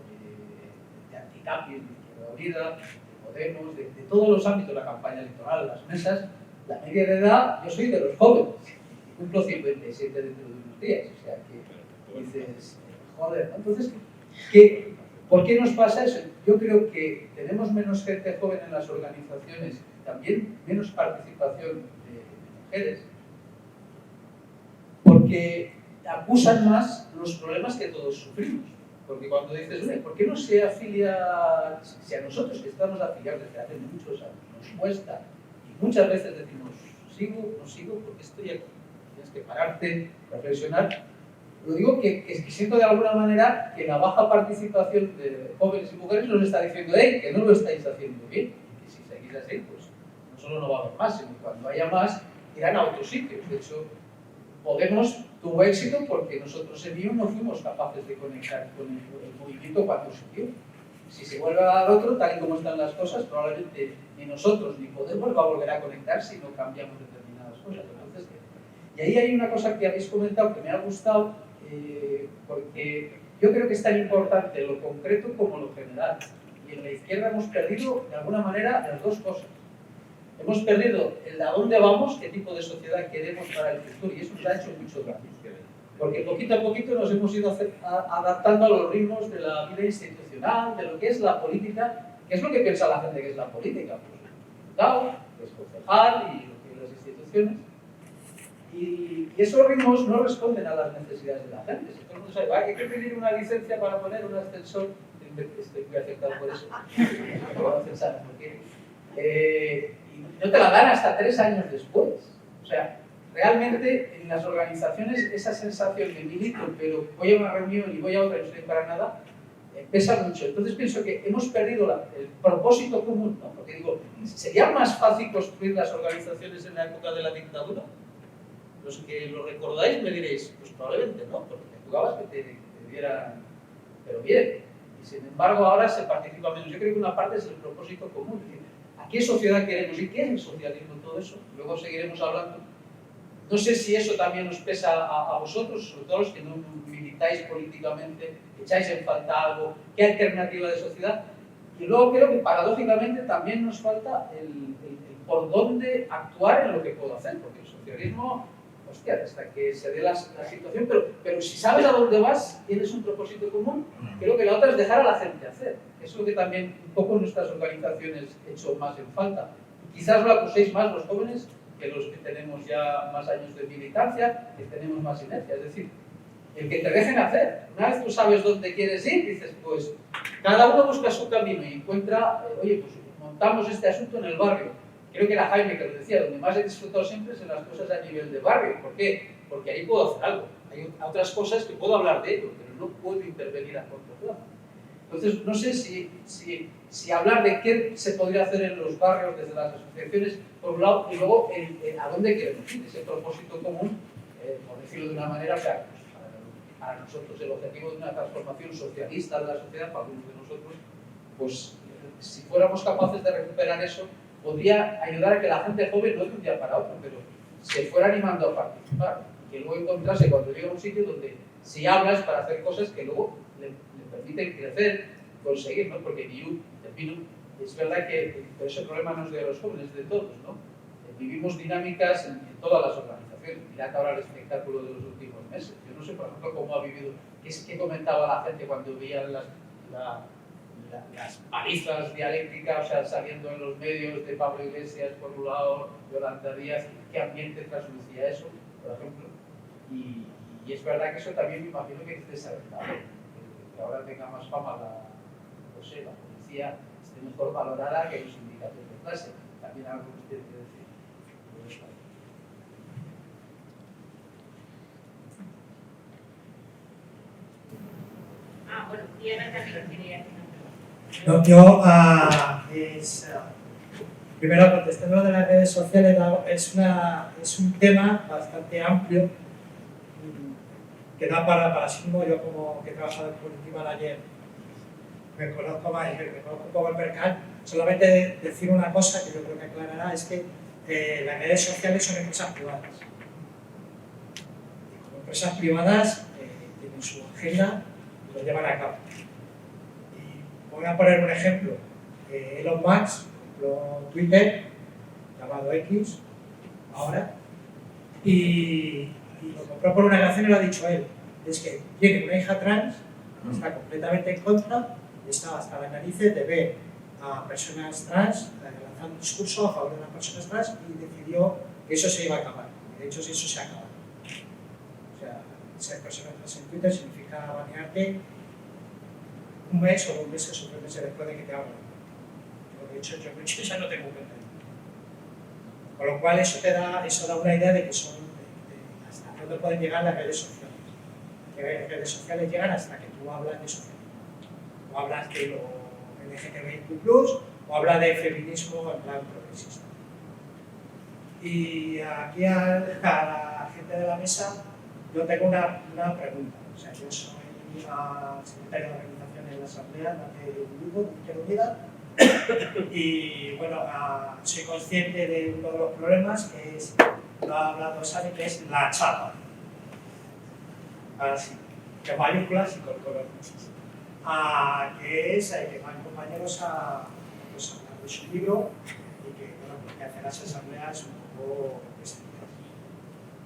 de Anticapis, de Izquierda Unida, de Podemos, de todos los ámbitos, la campaña electoral, las mesas, la media de edad, yo soy de los jóvenes, y cumplo 57 dentro de unos días, o sea que dices, joder, ¿no? Entonces, ¿por qué nos pasa eso? Yo creo que tenemos menos gente joven en las organizaciones, también menos participación de mujeres, porque acusan más los problemas que todos sufrimos. Porque cuando dices, ¿por qué no se afilia? Si a nosotros que estamos afiliados desde hace muchos años nos cuesta, y muchas veces decimos, sigo, no sigo, porque estoy aquí. Tienes que pararte, reflexionar. Lo digo que siento de alguna manera que la baja participación de jóvenes y mujeres nos está diciendo, que no lo estáis haciendo bien. Y si seguís así, pues no solo no va a haber más, sino cuando haya más, irán a otros sitios. De hecho, Podemos tuvo éxito porque nosotros en IO no fuimos capaces de conectar con el movimiento cuando surgió. Si se vuelve a dar otro, tal y como están las cosas, probablemente ni nosotros ni Podemos va a volver a conectar si no cambiamos determinadas cosas. Entonces, y ahí hay una cosa que habéis comentado que me ha gustado, porque yo creo que es tan importante lo concreto como lo general. Y en la izquierda hemos perdido, de alguna manera, las dos cosas. Hemos perdido el a dónde vamos, qué tipo de sociedad queremos para el futuro, y eso nos ha hecho mucho daño. Porque poquito a poquito nos hemos ido adaptando a los ritmos de la vida institucional, de lo que es la política. ¿Qué es lo que piensa la gente que es la política? Pues el diputado, que es concejal y lo que es las instituciones. Y esos ritmos no responden a las necesidades de la gente. Si todo el mundo sabe, hay que pedir una licencia para poner un ascensor, estoy muy afectado por eso. Y no te la dan hasta 3 años después. O sea, realmente en las organizaciones esa sensación de milito, pero voy a una reunión y voy a otra y no estoy para nada, pesa mucho. Entonces pienso que hemos perdido el propósito común, ¿no? Porque digo, ¿sería más fácil construir las organizaciones en la época de la dictadura? Los que lo recordáis me diréis, pues probablemente no, porque te jugabas que te dieran, pero bien. Y sin embargo ahora se participa menos. Yo creo que una parte es el propósito común. ¿A qué sociedad queremos y qué es el socialismo? Todo eso. Luego seguiremos hablando. No sé si eso también os pesa a vosotros, sobre todo los que no militáis políticamente, echáis en falta algo, qué alternativa de sociedad. Y luego creo que paradójicamente también nos falta el por dónde actuar en lo que puedo hacer, porque el socialismo hostia, hasta que se dé la situación, pero si sabes a dónde vas, tienes un propósito común, creo que la otra es dejar a la gente hacer. Eso es lo que también un poco nuestras organizaciones hecho más en falta. Quizás lo acuséis más los jóvenes que los que tenemos ya más años de militancia, que tenemos más inercia. Es decir, el que te dejen hacer. Una vez tú sabes dónde quieres ir, dices, pues cada uno busca su camino y encuentra, oye, pues montamos este asunto en el barrio. Creo que era Jaime que lo decía, donde más he disfrutado siempre es en las cosas a nivel de barrio. ¿Por qué? Porque ahí puedo hacer algo. Hay otras cosas que puedo hablar de ello, pero no puedo intervenir a corto plazo. Entonces, no sé si hablar de qué se podría hacer en los barrios desde las asociaciones, por un lado, y luego a dónde queremos ir, ese propósito común, por decirlo de una manera, o sea, para nosotros el objetivo de una transformación socialista de la sociedad, para algunos de nosotros, pues si fuéramos capaces de recuperar eso, podría ayudar a que la gente joven, no de un día para otro, pero se fuera animando a participar, que luego encontrase cuando llega a un sitio donde si hablas para hacer cosas que luego le permiten crecer, conseguir, ¿no? Porque es verdad que pero ese problema no es de los jóvenes, es de todos, ¿no? Vivimos dinámicas en todas las organizaciones. Mirad ahora el espectáculo de los últimos meses. Yo no sé, por ejemplo, cómo ha vivido, qué comentaba la gente cuando veían las palizas dialécticas, o sea, saliendo en los medios de Pablo Iglesias por un lado, Yolanda Díaz, qué ambiente traslucía eso, por ejemplo. Y es verdad que eso también me imagino que es desagradable, que ahora tenga más fama la policía esté mejor valorada que los sindicatos de clase. También algo que usted quiere decir. Bueno, Diana también quería decir. No, yo, primero contestando de las redes sociales, es un tema bastante amplio que da para sí mismo. Yo, como que he trabajado en community manager, me conozco más y me conozco un poco el percal. Solamente decir una cosa que yo creo que aclarará, es que las redes sociales son empresas privadas. Y como empresas privadas tienen su agenda y lo llevan a cabo. Voy a poner un ejemplo. Elon Musk compró Twitter, llamado X, ahora, y lo compró por una razón y lo ha dicho él. Es que tiene una hija trans, está completamente en contra, y está hasta las narices de ver a personas trans lanzando un discurso a favor de las personas trans, y decidió que eso se iba a acabar. Y de hecho, eso se ha acabado. O sea, ser persona trans en Twitter significa banearte un mes o 2 meses o 3 meses después de que te hablen. Yo de hecho ya no tengo cuenta. Con lo cual eso da una idea de que son hasta dónde pueden llegar las redes sociales. Las redes sociales llegan hasta que tú hablas de sociedad. O hablas de lo LGTBIQ+, o hablas de feminismo en plan progresista. Y aquí a la gente de la mesa yo tengo una pregunta. O sea, yo soy secretario de organización en la Asamblea de un grupo de Izquierda Unida, y bueno, soy consciente de uno de los problemas, que es, lo ha hablado Sani, que es la chapa. Así, que mayúsculas y con color. Que es que van compañeros a hablar de su libro, y que bueno, lo que hacen las asambleas un poco estrictas.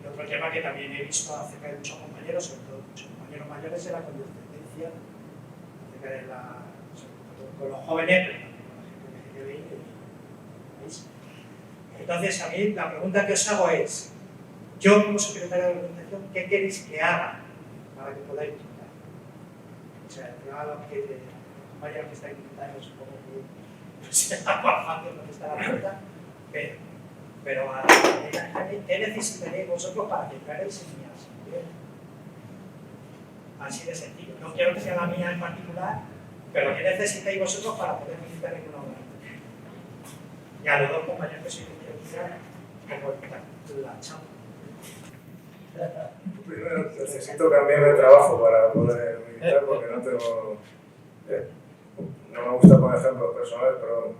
Y otro tema que también he visto acerca de muchos compañeros, sobre todo muchos compañeros mayores, es la condescendencia acerca de con los jóvenes, pero también con la gente LGTBI. ¿Veis? Entonces, a mí la pregunta que os hago es, yo como secretario de organización, ¿qué queréis que haga para que podáis votar? O sea, yo a los compañeros que estáis invitados, supongo que no será más fácil contestar la pregunta, pero ¿qué necesitaréis vosotros para que entraréis en mi asamblea? Así de sencillo. No quiero que sea la mía en particular, pero ¿qué necesitáis vosotros para poder visitar en una obra? Y a los dos compañeros que soy de Izquierda, como la chapa. Primero necesito cambiar de trabajo para poder militar, porque no tengo... no me gusta poner ejemplos personales, pero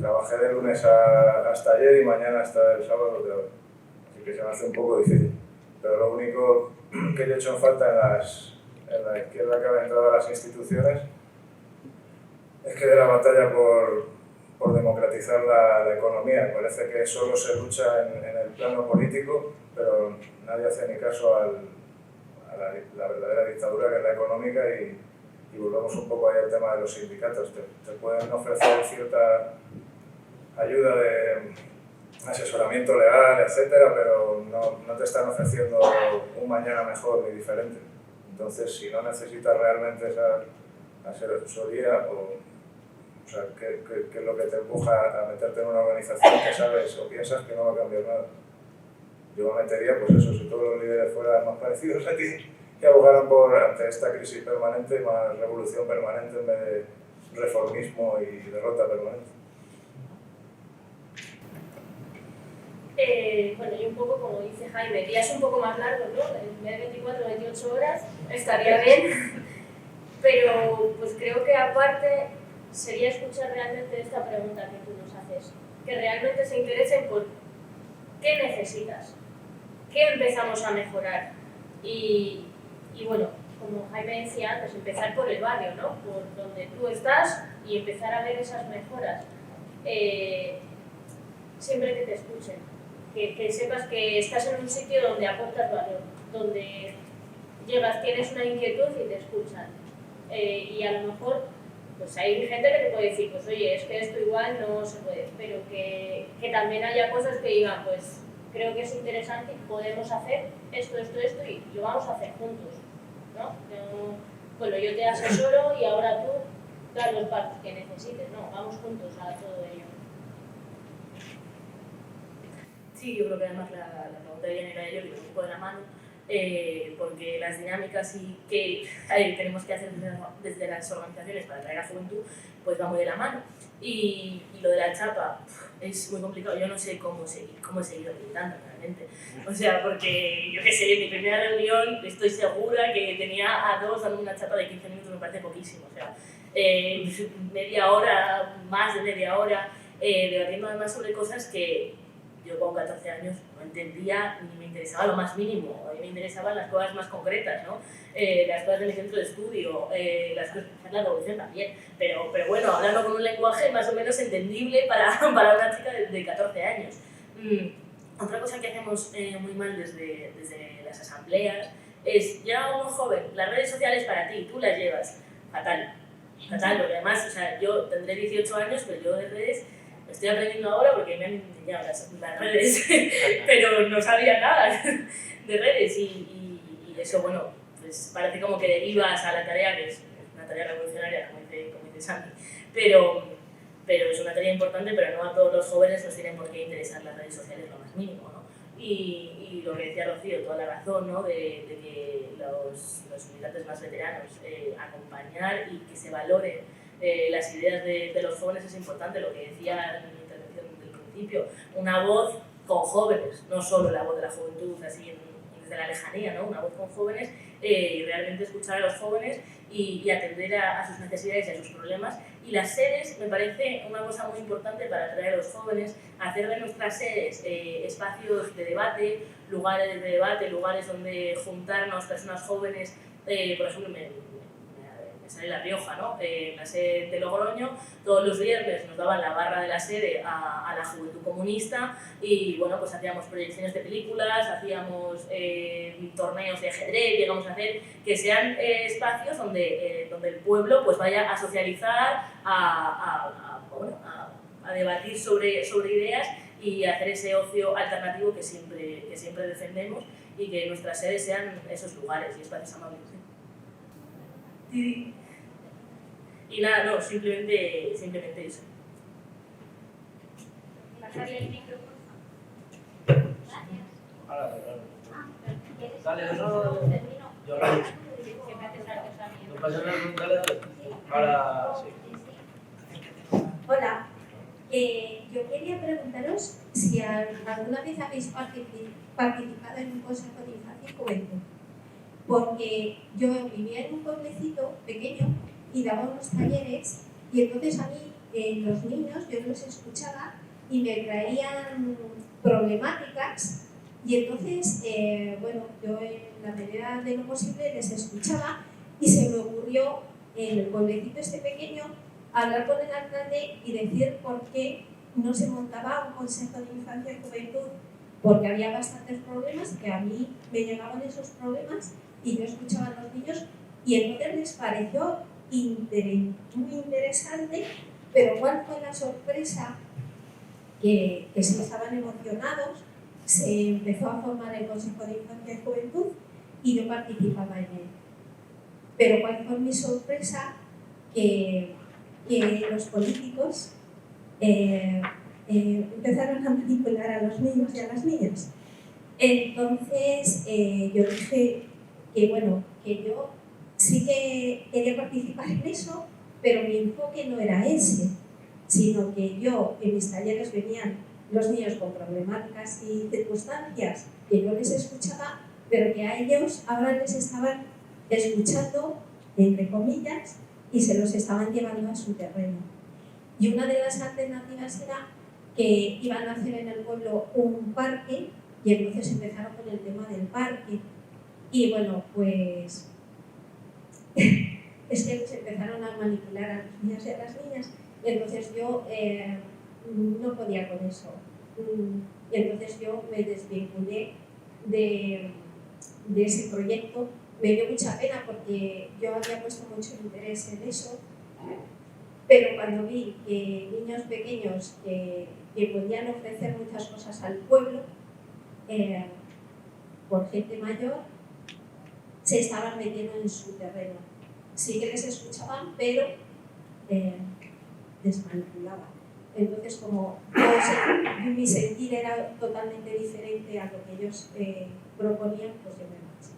trabajé de lunes hasta ayer y mañana hasta el sábado otra vez. Así que se me hace un poco difícil. Pero lo único que yo he hecho en falta en la izquierda que ha entrado a las instituciones es que de la batalla por democratizar la economía. Parece que solo se lucha en el el plano político, pero nadie hace ni caso a la verdadera dictadura, que es la económica, y volvemos un poco ahí al tema de los sindicatos. Te pueden ofrecer cierta ayuda de asesoramiento legal, etcétera, pero no te están ofreciendo un mañana mejor ni diferente. Entonces, si no necesitas realmente esa asesoría, o sea, ¿qué es lo que te empuja a meterte en una organización que sabes o piensas que no va a cambiar nada? Yo me metería, pues eso, si todos los líderes fueran más parecidos a ti y abogaran ante esta crisis permanente, más revolución permanente en vez de reformismo y derrota permanente. Bueno, y un poco como dice Jaime, días un poco más largos, ¿no? En vez de 24 o 28 horas estaría bien, pero pues creo que aparte sería escuchar realmente esta pregunta que tú nos haces, que realmente se interesen por qué necesitas, qué empezamos a mejorar y bueno, como Jaime decía antes, empezar por el barrio, ¿no? Por donde tú estás y empezar a ver esas mejoras. Siempre que te escuchen. Que sepas que estás en un sitio donde aportas valor, donde llegas, tienes una inquietud y te escuchan. Y a lo mejor pues hay gente que te puede decir, pues oye, es que esto igual no se puede, pero que también haya cosas que digan, pues creo que es interesante, podemos hacer esto y lo vamos a hacer juntos, ¿no? Bueno, yo te asesoro y ahora tú das los pasos que necesites, no, vamos juntos a todo ello. Sí, yo creo que además la pregunta viene a ello, que un poco de la mano, porque las dinámicas que tenemos que hacer desde las organizaciones para atraer a juventud, pues va muy de la mano. Y lo de la chapa es muy complicado, yo no sé cómo he seguido militando realmente. O sea, porque yo qué sé, en mi primera reunión estoy segura que tenía a dos dando una chapa de 15 minutos, me parece poquísimo. O sea, media hora, más de media hora, debatiendo además sobre cosas que yo con 14 años no entendía ni me interesaba lo más mínimo. A mí me interesaban las cosas más concretas, ¿no? Las cosas de mi centro de estudio, las cosas de la revolución también. Pero bueno, hablando con un lenguaje más o menos entendible para una chica de 14 años. Otra cosa que hacemos muy mal desde las asambleas es, llega uno joven, las redes sociales para ti, tú las llevas. Fatal, porque además, o sea, yo tendré 18 años, pero yo de redes estoy aprendiendo ahora porque me han enseñado las redes, pero no sabía nada de redes y eso, bueno, pues parece como que derivas a la tarea, que es una tarea revolucionaria, como dice Santi, pero es una tarea importante, pero no a todos los jóvenes nos tienen por qué interesar las redes sociales lo más mínimo, ¿no? Y lo que decía Rocío, toda la razón, ¿no? de que los militantes más veteranos acompañar y que se valore las ideas de los jóvenes es importante, lo que decía en mi intervención del principio, una voz con jóvenes, no solo la voz de la juventud así desde la lejanía, ¿no? Una voz con jóvenes y realmente escuchar a los jóvenes y atender a sus necesidades y a sus problemas. Y las sedes me parece una cosa muy importante para atraer a los jóvenes, hacer de nuestras sedes espacios de debate, lugares donde juntarnos personas jóvenes, por ejemplo, me sale La Rioja, ¿no? La sede de Logroño, todos los viernes nos daban la barra de la sede a la Juventud Comunista y bueno, pues hacíamos proyecciones de películas, hacíamos torneos de ajedrez, llegamos a hacer que sean espacios donde el pueblo pues vaya a socializar, a debatir sobre ideas y hacer ese ocio alternativo que siempre defendemos y que nuestras sedes sean esos lugares y espacios amables. Y nada, no, simplemente eso. Bajarle el micrófono. Dale, no, yo no. No pasa nada, dale. Ahora sí. Hola, yo quería preguntaros si alguna vez habéis participado en un consejo de infancia y juventud. Porque yo vivía en un pueblecito pequeño y daba unos talleres y entonces a mí los niños yo los escuchaba y me traían problemáticas y entonces, bueno, yo en la medida de lo posible les escuchaba y se me ocurrió en el pueblecito este pequeño hablar con el alcalde y decir por qué no se montaba un consejo de infancia y juventud porque había bastantes problemas que a mí me llegaban esos problemas y yo escuchaba a los niños y entonces les pareció muy interesante, pero ¿cuál fue la sorpresa? Que sí estaban emocionados, se empezó a formar el Consejo de Infancia y Juventud y yo participaba en él. Pero ¿cuál fue mi sorpresa? Que los políticos empezaron a manipular a los niños y a las niñas. Entonces yo dije que bueno, que yo sí que quería participar en eso, pero mi enfoque no era ese, sino que yo, en mis talleres venían los niños con problemáticas y circunstancias que yo les escuchaba, pero que a ellos ahora les estaban escuchando, entre comillas, y se los estaban llevando a su terreno. Y una de las alternativas era que iban a hacer en el pueblo un parque, y entonces empezaron con el tema del parque. Y bueno, pues es que se empezaron a manipular a los niños y a las niñas, y entonces yo no podía con eso. Y entonces yo me desvinculé de ese proyecto. Me dio mucha pena porque yo había puesto mucho interés en eso, pero cuando vi que niños pequeños que podían ofrecer muchas cosas al pueblo, por gente mayor, se estaban metiendo en su terreno. Sí que les escuchaban, pero les manipulaban. Entonces, como mi sentir era totalmente diferente a lo que ellos proponían, pues yo me marché.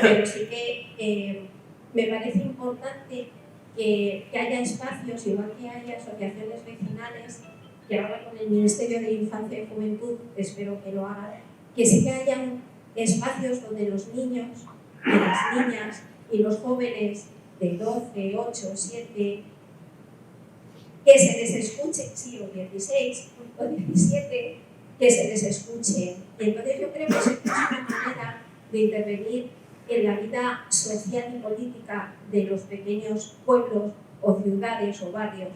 Pero sí que me parece importante que haya espacios, igual que haya asociaciones vecinales, que ahora con el Ministerio de Infancia y Juventud espero que lo hagan, que sí que hayan espacios donde los niños y las niñas y los jóvenes de 12, 8, 7, que se les escuche, sí, o 16, o 17, que se les escuche. Y entonces yo creo que es una manera de intervenir en la vida social y política de los pequeños pueblos o ciudades o barrios,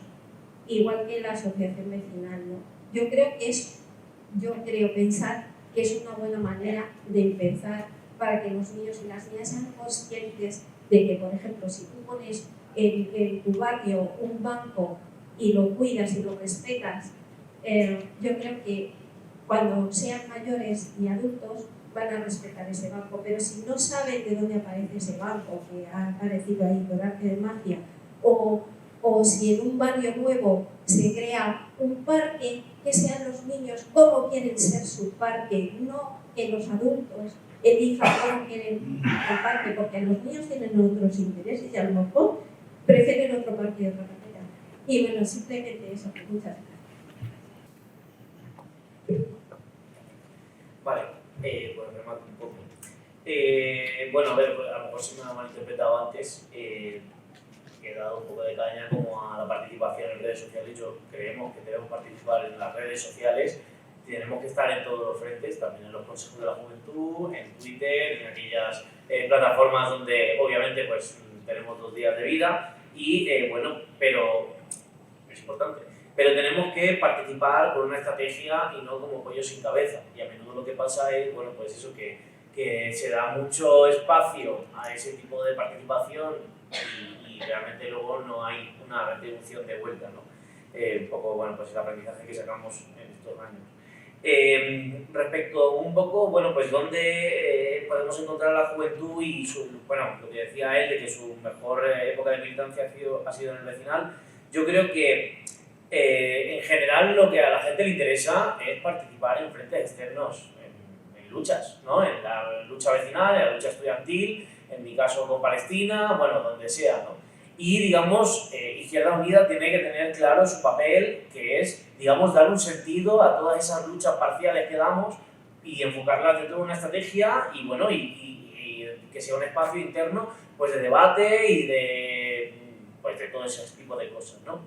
igual que la asociación vecinal, ¿no? Yo creo pensar que es una buena manera de empezar para que los niños y las niñas sean conscientes de que, por ejemplo, si tú pones en tu barrio un banco y lo cuidas y lo respetas, yo creo que cuando sean mayores y adultos van a respetar ese banco, pero si no saben de dónde aparece ese banco, que ha aparecido ahí por arte de magia, o si en un barrio nuevo se crea un parque, que sean los niños cómo quieren ser su parque, no que los adultos elijan cómo quieren el parque, porque los niños tienen otros intereses y a lo mejor prefieren otro parque de otra manera. Y bueno, simplemente eso. Muchas gracias. Vale, pues me mato un poco. Bueno, a ver, a lo mejor se me ha malinterpretado antes. He dado un poco de caña como a la participación en redes sociales. Yo creemos que debemos participar en las redes sociales. Tenemos que estar en todos los frentes, también en los consejos de la juventud, en Twitter, en aquellas plataformas donde obviamente pues tenemos 2 días de vida y bueno, pero es importante. Pero tenemos que participar con una estrategia y no como pollo sin cabeza. Y a menudo lo que pasa es, bueno, pues eso, que se da mucho espacio a ese tipo de participación y realmente luego no hay una retribución de vuelta, ¿no? Un poco, bueno, pues el aprendizaje que sacamos en estos años. Respecto un poco, bueno, pues dónde podemos encontrar a la juventud y bueno, lo que decía él de que su mejor época de militancia ha sido en el vecinal. Yo creo que en general lo que a la gente le interesa es participar en frentes externos, en luchas, ¿no? En la lucha vecinal, en la lucha estudiantil, en mi caso con Palestina, bueno, donde sea, ¿no? Y, digamos, Izquierda Unida tiene que tener claro su papel, que es, digamos, dar un sentido a todas esas luchas parciales que damos y enfocarlas dentro de una estrategia y, bueno, y que sea un espacio interno, pues, de debate y de todo ese tipo de cosas, ¿no?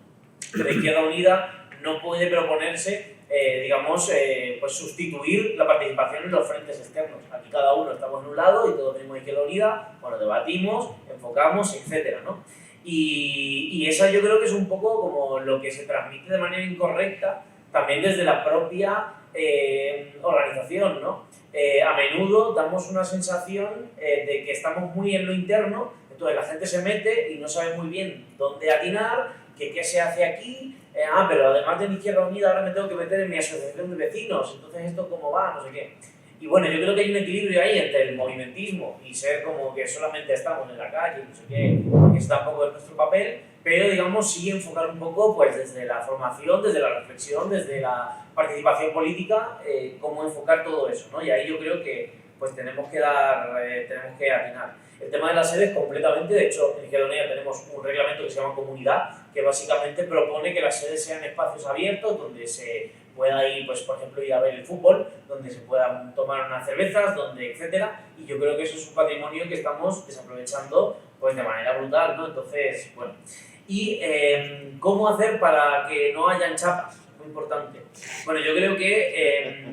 La Izquierda Unida no puede proponerse, digamos, pues sustituir la participación en los frentes externos. Aquí cada uno estamos en un lado y todos venimos de Izquierda Unida, bueno, debatimos, enfocamos, etcétera, ¿no? Y esa yo creo que es un poco como lo que se transmite de manera incorrecta también desde la propia organización, ¿no? A menudo damos una sensación de que estamos muy en lo interno, entonces la gente se mete y no sabe muy bien dónde atinar, que qué se hace aquí, pero además de mi Izquierda Unida ahora me tengo que meter en mi asociación de vecinos, entonces esto cómo va, no sé qué. Y bueno, yo creo que hay un equilibrio ahí entre el movimentismo y ser como que solamente estamos en la calle, no sé qué, que eso tampoco es nuestro papel, pero digamos sí enfocar un poco pues desde la formación, desde la reflexión, desde la participación política, cómo enfocar todo eso, ¿no? Y ahí yo creo que pues tenemos que atinar. El tema de las sedes completamente, de hecho en Izquierda Unida tenemos un reglamento que se llama Comunidad, que básicamente propone que las sedes sean espacios abiertos donde se pueda ir, pues por ejemplo, ir a ver el fútbol, donde se puedan tomar unas cervezas, donde, etcétera, y yo creo que eso es un patrimonio que estamos desaprovechando pues de manera brutal, ¿no? Entonces, bueno. Y ¿cómo hacer para que no hayan chapas? Muy importante. Bueno, yo creo que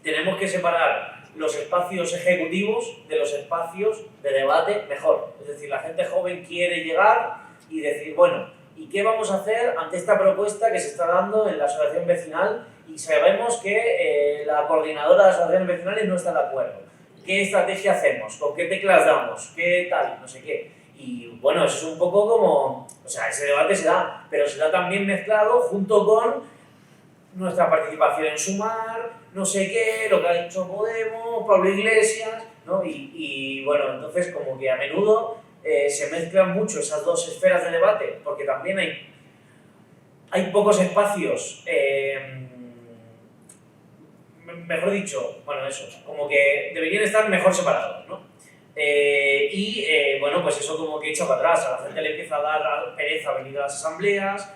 tenemos que separar los espacios ejecutivos de los espacios de debate mejor. Es decir, la gente joven quiere llegar y decir, bueno, ¿y qué vamos a hacer ante esta propuesta que se está dando en la asociación vecinal? Y sabemos que la coordinadora de asociaciones vecinales no está de acuerdo. ¿Qué estrategia hacemos? ¿Con qué teclas damos? ¿Qué tal? No sé qué. Y bueno, eso es un poco como, o sea, ese debate se da, pero se da también mezclado junto con nuestra participación en Sumar, no sé qué, lo que ha dicho Podemos, Pablo Iglesias, ¿no? Y bueno, entonces como que a menudo se mezclan mucho esas dos esferas de debate, porque también hay pocos espacios, mejor dicho, bueno, eso, como que deberían estar mejor separados, ¿no? Bueno, pues eso como que echa para atrás, a la gente le empieza a dar pereza venir a las asambleas,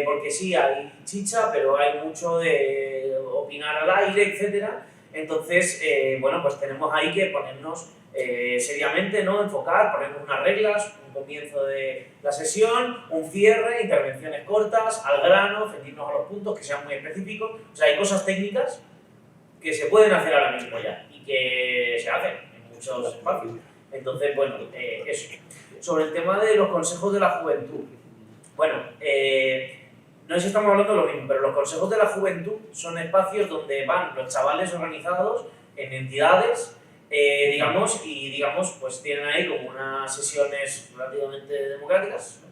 porque sí, hay chicha, pero hay mucho de opinar al aire, etcétera. Entonces, bueno, pues tenemos ahí que ponernos seriamente, ¿no? Enfocar, ponernos unas reglas, un comienzo de la sesión, un cierre, intervenciones cortas, al grano, ceñirnos a los puntos, que sean muy específicos. O sea, hay cosas técnicas que se pueden hacer ahora mismo ya y que se hacen en muchos espacios. Entonces, bueno, eso. Sobre el tema de los consejos de la juventud. Bueno, no sé si estamos hablando de lo mismo, pero los consejos de la juventud son espacios donde van los chavales organizados en entidades, digamos, y digamos, pues tienen ahí como unas sesiones relativamente democráticas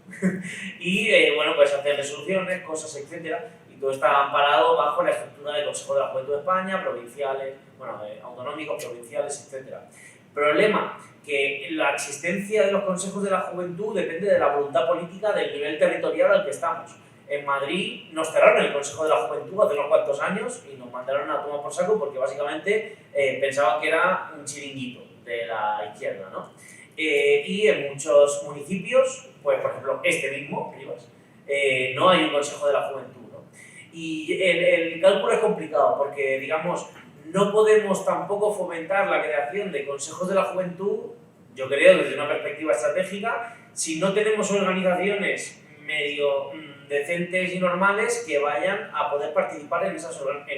y, bueno, pues hacen resoluciones, cosas, etcétera, y todo está amparado bajo la estructura del Consejo de la Juventud de España, provinciales, bueno, autonómicos, provinciales, etcétera. Problema, que la existencia de los consejos de la juventud depende de la voluntad política del nivel territorial al que estamos. En Madrid nos cerraron el Consejo de la Juventud hace unos cuantos años y nos mandaron a tomar por saco porque básicamente pensaban que era un chiringuito de la izquierda, ¿no? Y en muchos municipios, pues por ejemplo este mismo, Rivas, no hay un Consejo de la Juventud, ¿no? Y el cálculo es complicado porque, digamos, no podemos tampoco fomentar la creación de consejos de la juventud, yo creo, desde una perspectiva estratégica, si no tenemos organizaciones medio decentes y normales que vayan a poder participar en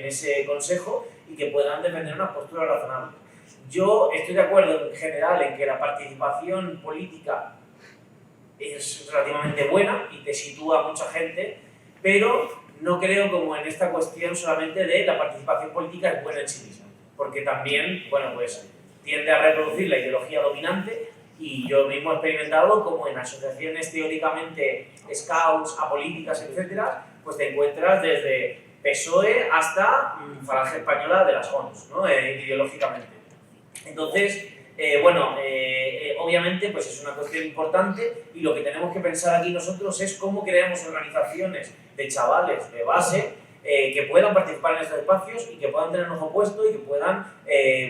ese consejo y que puedan defender una postura razonable. Yo estoy de acuerdo en general en que la participación política es relativamente buena y te sitúa a mucha gente, pero no creo como en esta cuestión solamente de la participación política es buena en sí misma, porque también, bueno, pues tiende a reproducir la ideología dominante y yo mismo he experimentado como en asociaciones teóricamente scouts, apolíticas, etcétera, pues te encuentras desde PSOE hasta Falange Española de las ONS, ¿no? Ideológicamente. Entonces, bueno, obviamente pues es una cuestión importante y lo que tenemos que pensar aquí nosotros es cómo creamos organizaciones de chavales de base que puedan participar en estos espacios y que puedan tener un ojo puesto y que puedan,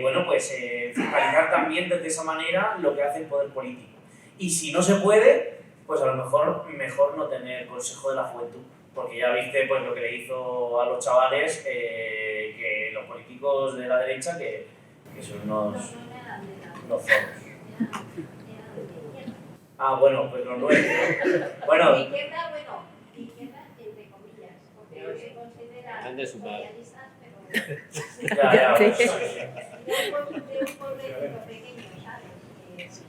bueno, pues fiscalizar también desde esa manera lo que hace el poder político. Y si no se puede, pues a lo mejor no tener Consejo de la Juventud, porque ya viste pues lo que le hizo a los chavales que los políticos de la derecha que son unos zorros. Ah, bueno, pues los nuevos. Bueno. De izquierda, entre comillas, porque se considera socialistas, pero... Ya. De un pueblecito pequeño, ¿sabes?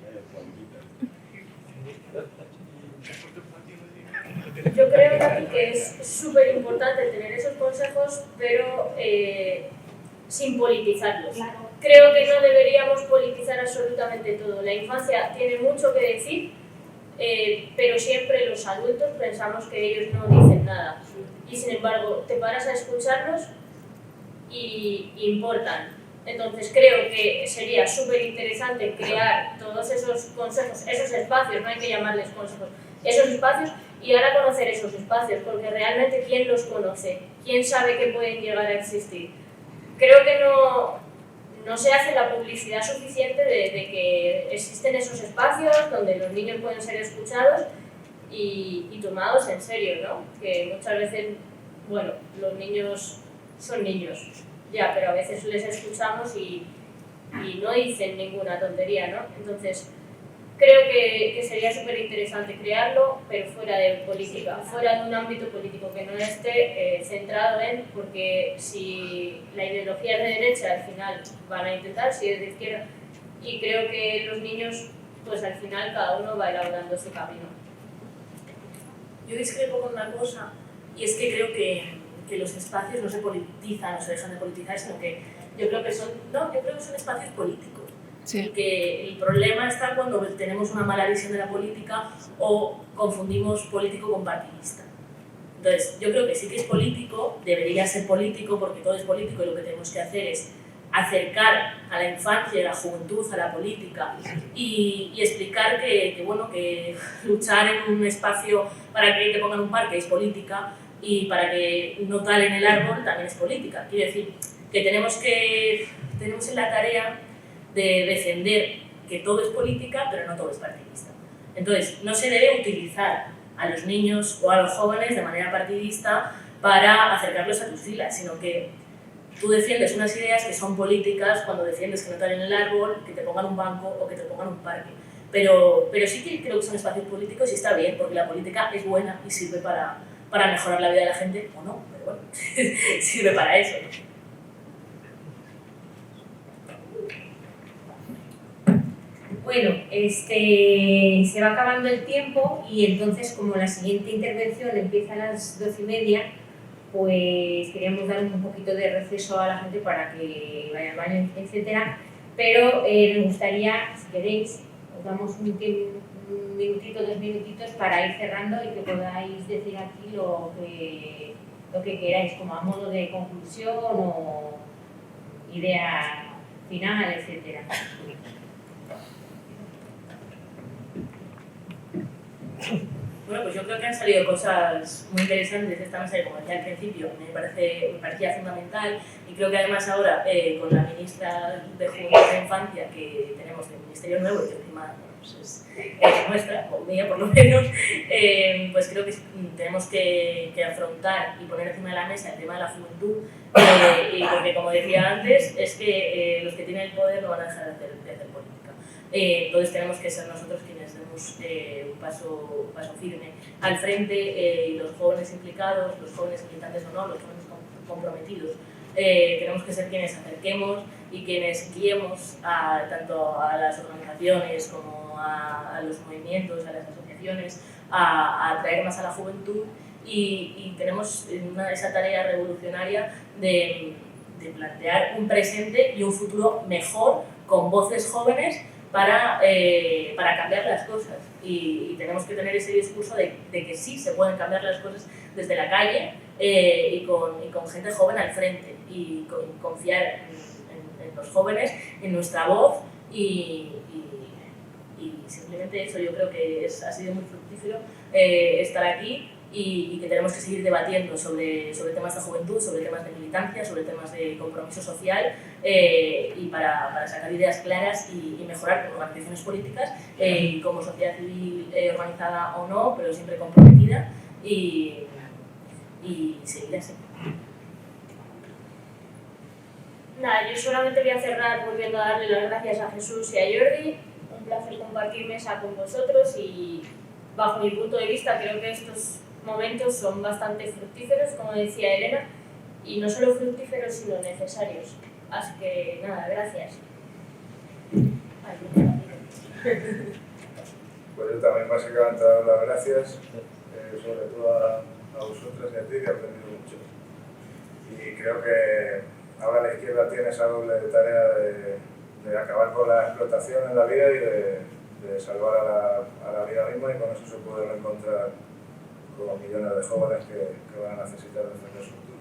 Yo creo Nati, que es súper importante tener esos consejos, pero sin politizarlos. Creo que no deberíamos politizar absolutamente todo. La infancia tiene mucho que decir, pero siempre los adultos pensamos que ellos no dicen nada. Y sin embargo, te paras a escucharlos y importan. Entonces creo que sería súper interesante crear todos esos consejos, esos espacios, no hay que llamarles consejos, esos espacios, y ahora conocer esos espacios, porque realmente ¿quién los conoce? ¿Quién sabe que pueden llegar a existir? Creo que no se hace la publicidad suficiente de que existen esos espacios donde los niños pueden ser escuchados y tomados en serio, ¿no? Que muchas veces, bueno, los niños son niños, ya, pero a veces les escuchamos y no dicen ninguna tontería, ¿no? Entonces, creo que sería súper interesante crearlo, pero fuera de política, fuera de un ámbito político, que no esté centrado en, porque si la ideología es de derecha, al final van a intentar, si es de izquierda, y creo que los niños, pues al final cada uno va elaborando su camino. Yo discrepo con una cosa, y es que creo que los espacios no se politizan, no se dejan de politizar, sino que yo creo que son espacios políticos. Sí. Y que el problema está cuando tenemos una mala visión de la política o confundimos político con partidista. Entonces, yo creo que sí que es político, debería ser político, porque todo es político y lo que tenemos que hacer es acercar a la infancia y a la juventud a la política y explicar que luchar en un espacio para que te pongan un parque es política, y para que no talen el árbol también es política. Quiero decir que tenemos en la tarea de defender que todo es política, pero no todo es partidista. Entonces, no se debe utilizar a los niños o a los jóvenes de manera partidista para acercarlos a tus filas, sino que tú defiendes unas ideas que son políticas cuando defiendes que no talen el árbol, que te pongan un banco o que te pongan un parque. Pero sí que creo que son espacios políticos y está bien, porque la política es buena y sirve para mejorar la vida de la gente, o no, pero bueno, sirve para eso. Bueno, se va acabando el tiempo y entonces, como la siguiente intervención empieza a las 12:30, pues queríamos dar un poquito de receso a la gente para que vaya al baño, etc. Pero nos gustaría, si queréis, os damos un minutito, 2 minutitos para ir cerrando y que podáis decir aquí lo que queráis, como a modo de conclusión o idea final, etc. Bueno, pues yo creo que han salido cosas muy interesantes de esta mesa que, como decía al principio, me parecía fundamental, y creo que además ahora con la ministra de Juventud e Infancia que tenemos del Ministerio Nuevo, y que encima pues es nuestra, o mía por lo menos, pues creo que tenemos que afrontar y poner encima de la mesa el tema de la juventud, y porque, como decía antes, es que los que tienen el poder no van a dejar de hacer política. Entonces tenemos que ser nosotros quienes demos un paso firme al frente, y los jóvenes implicados, los jóvenes militantes o no, los jóvenes comprometidos, tenemos que ser quienes acerquemos y quienes guiemos tanto a las organizaciones como a los movimientos, a las asociaciones, a atraer más a la juventud, y tenemos esa tarea revolucionaria de plantear un presente y un futuro mejor con voces jóvenes para cambiar las cosas, y tenemos que tener ese discurso de que sí se pueden cambiar las cosas desde la calle, y con gente joven al frente, y confiar en los jóvenes, en nuestra voz, y simplemente eso. Yo creo que ha sido muy fructífero estar aquí, y que tenemos que seguir debatiendo sobre temas de juventud, sobre temas de militancia, sobre temas de compromiso social, y para sacar ideas claras y mejorar como organizaciones políticas, como sociedad civil organizada o no, pero siempre comprometida, y seguir así. Nada, yo solamente voy a cerrar volviendo a darle las gracias a Jesús y a Jordi. Un placer compartir mesa con vosotros, y bajo mi punto de vista creo que estos momentos son bastante fructíferos, como decía Elena, y no solo fructíferos sino necesarios. Así que nada, gracias. Pues yo también básicamente dar las gracias. sobre todo a vosotros y a ti, que he aprendido mucho. Y creo que ahora la izquierda tiene esa doble tarea de acabar con la explotación en la vida y de salvar a la vida misma, y con eso se pueden encontrar con millones de jóvenes que van a necesitar defender su futuro.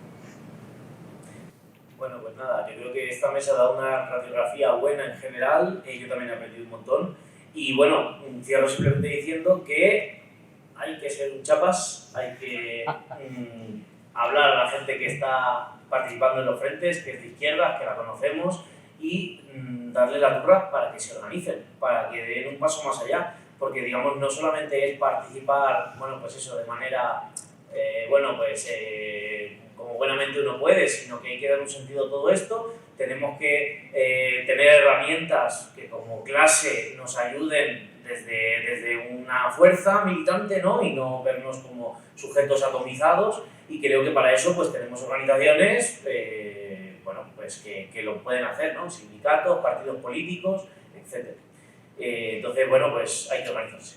Bueno, pues nada, yo creo que esta mesa da una radiografía buena en general, yo también he aprendido un montón, y bueno, cierro simplemente diciendo que hay que ser un chapas, hay que hablar a la gente que está participando en los frentes, que es de izquierda, que la conocemos, y darle la turra para que se organicen, para que den un paso más allá, porque digamos no solamente es participar, bueno pues eso, de manera, como buenamente uno puede, sino que hay que dar un sentido a todo esto. Tenemos que tener herramientas que como clase nos ayuden desde una fuerza militante, ¿no? Y no vernos como sujetos atomizados, y creo que para eso pues tenemos organizaciones que lo pueden hacer, ¿no? Sindicatos, partidos políticos, etc. Entonces, bueno, pues hay que organizarse.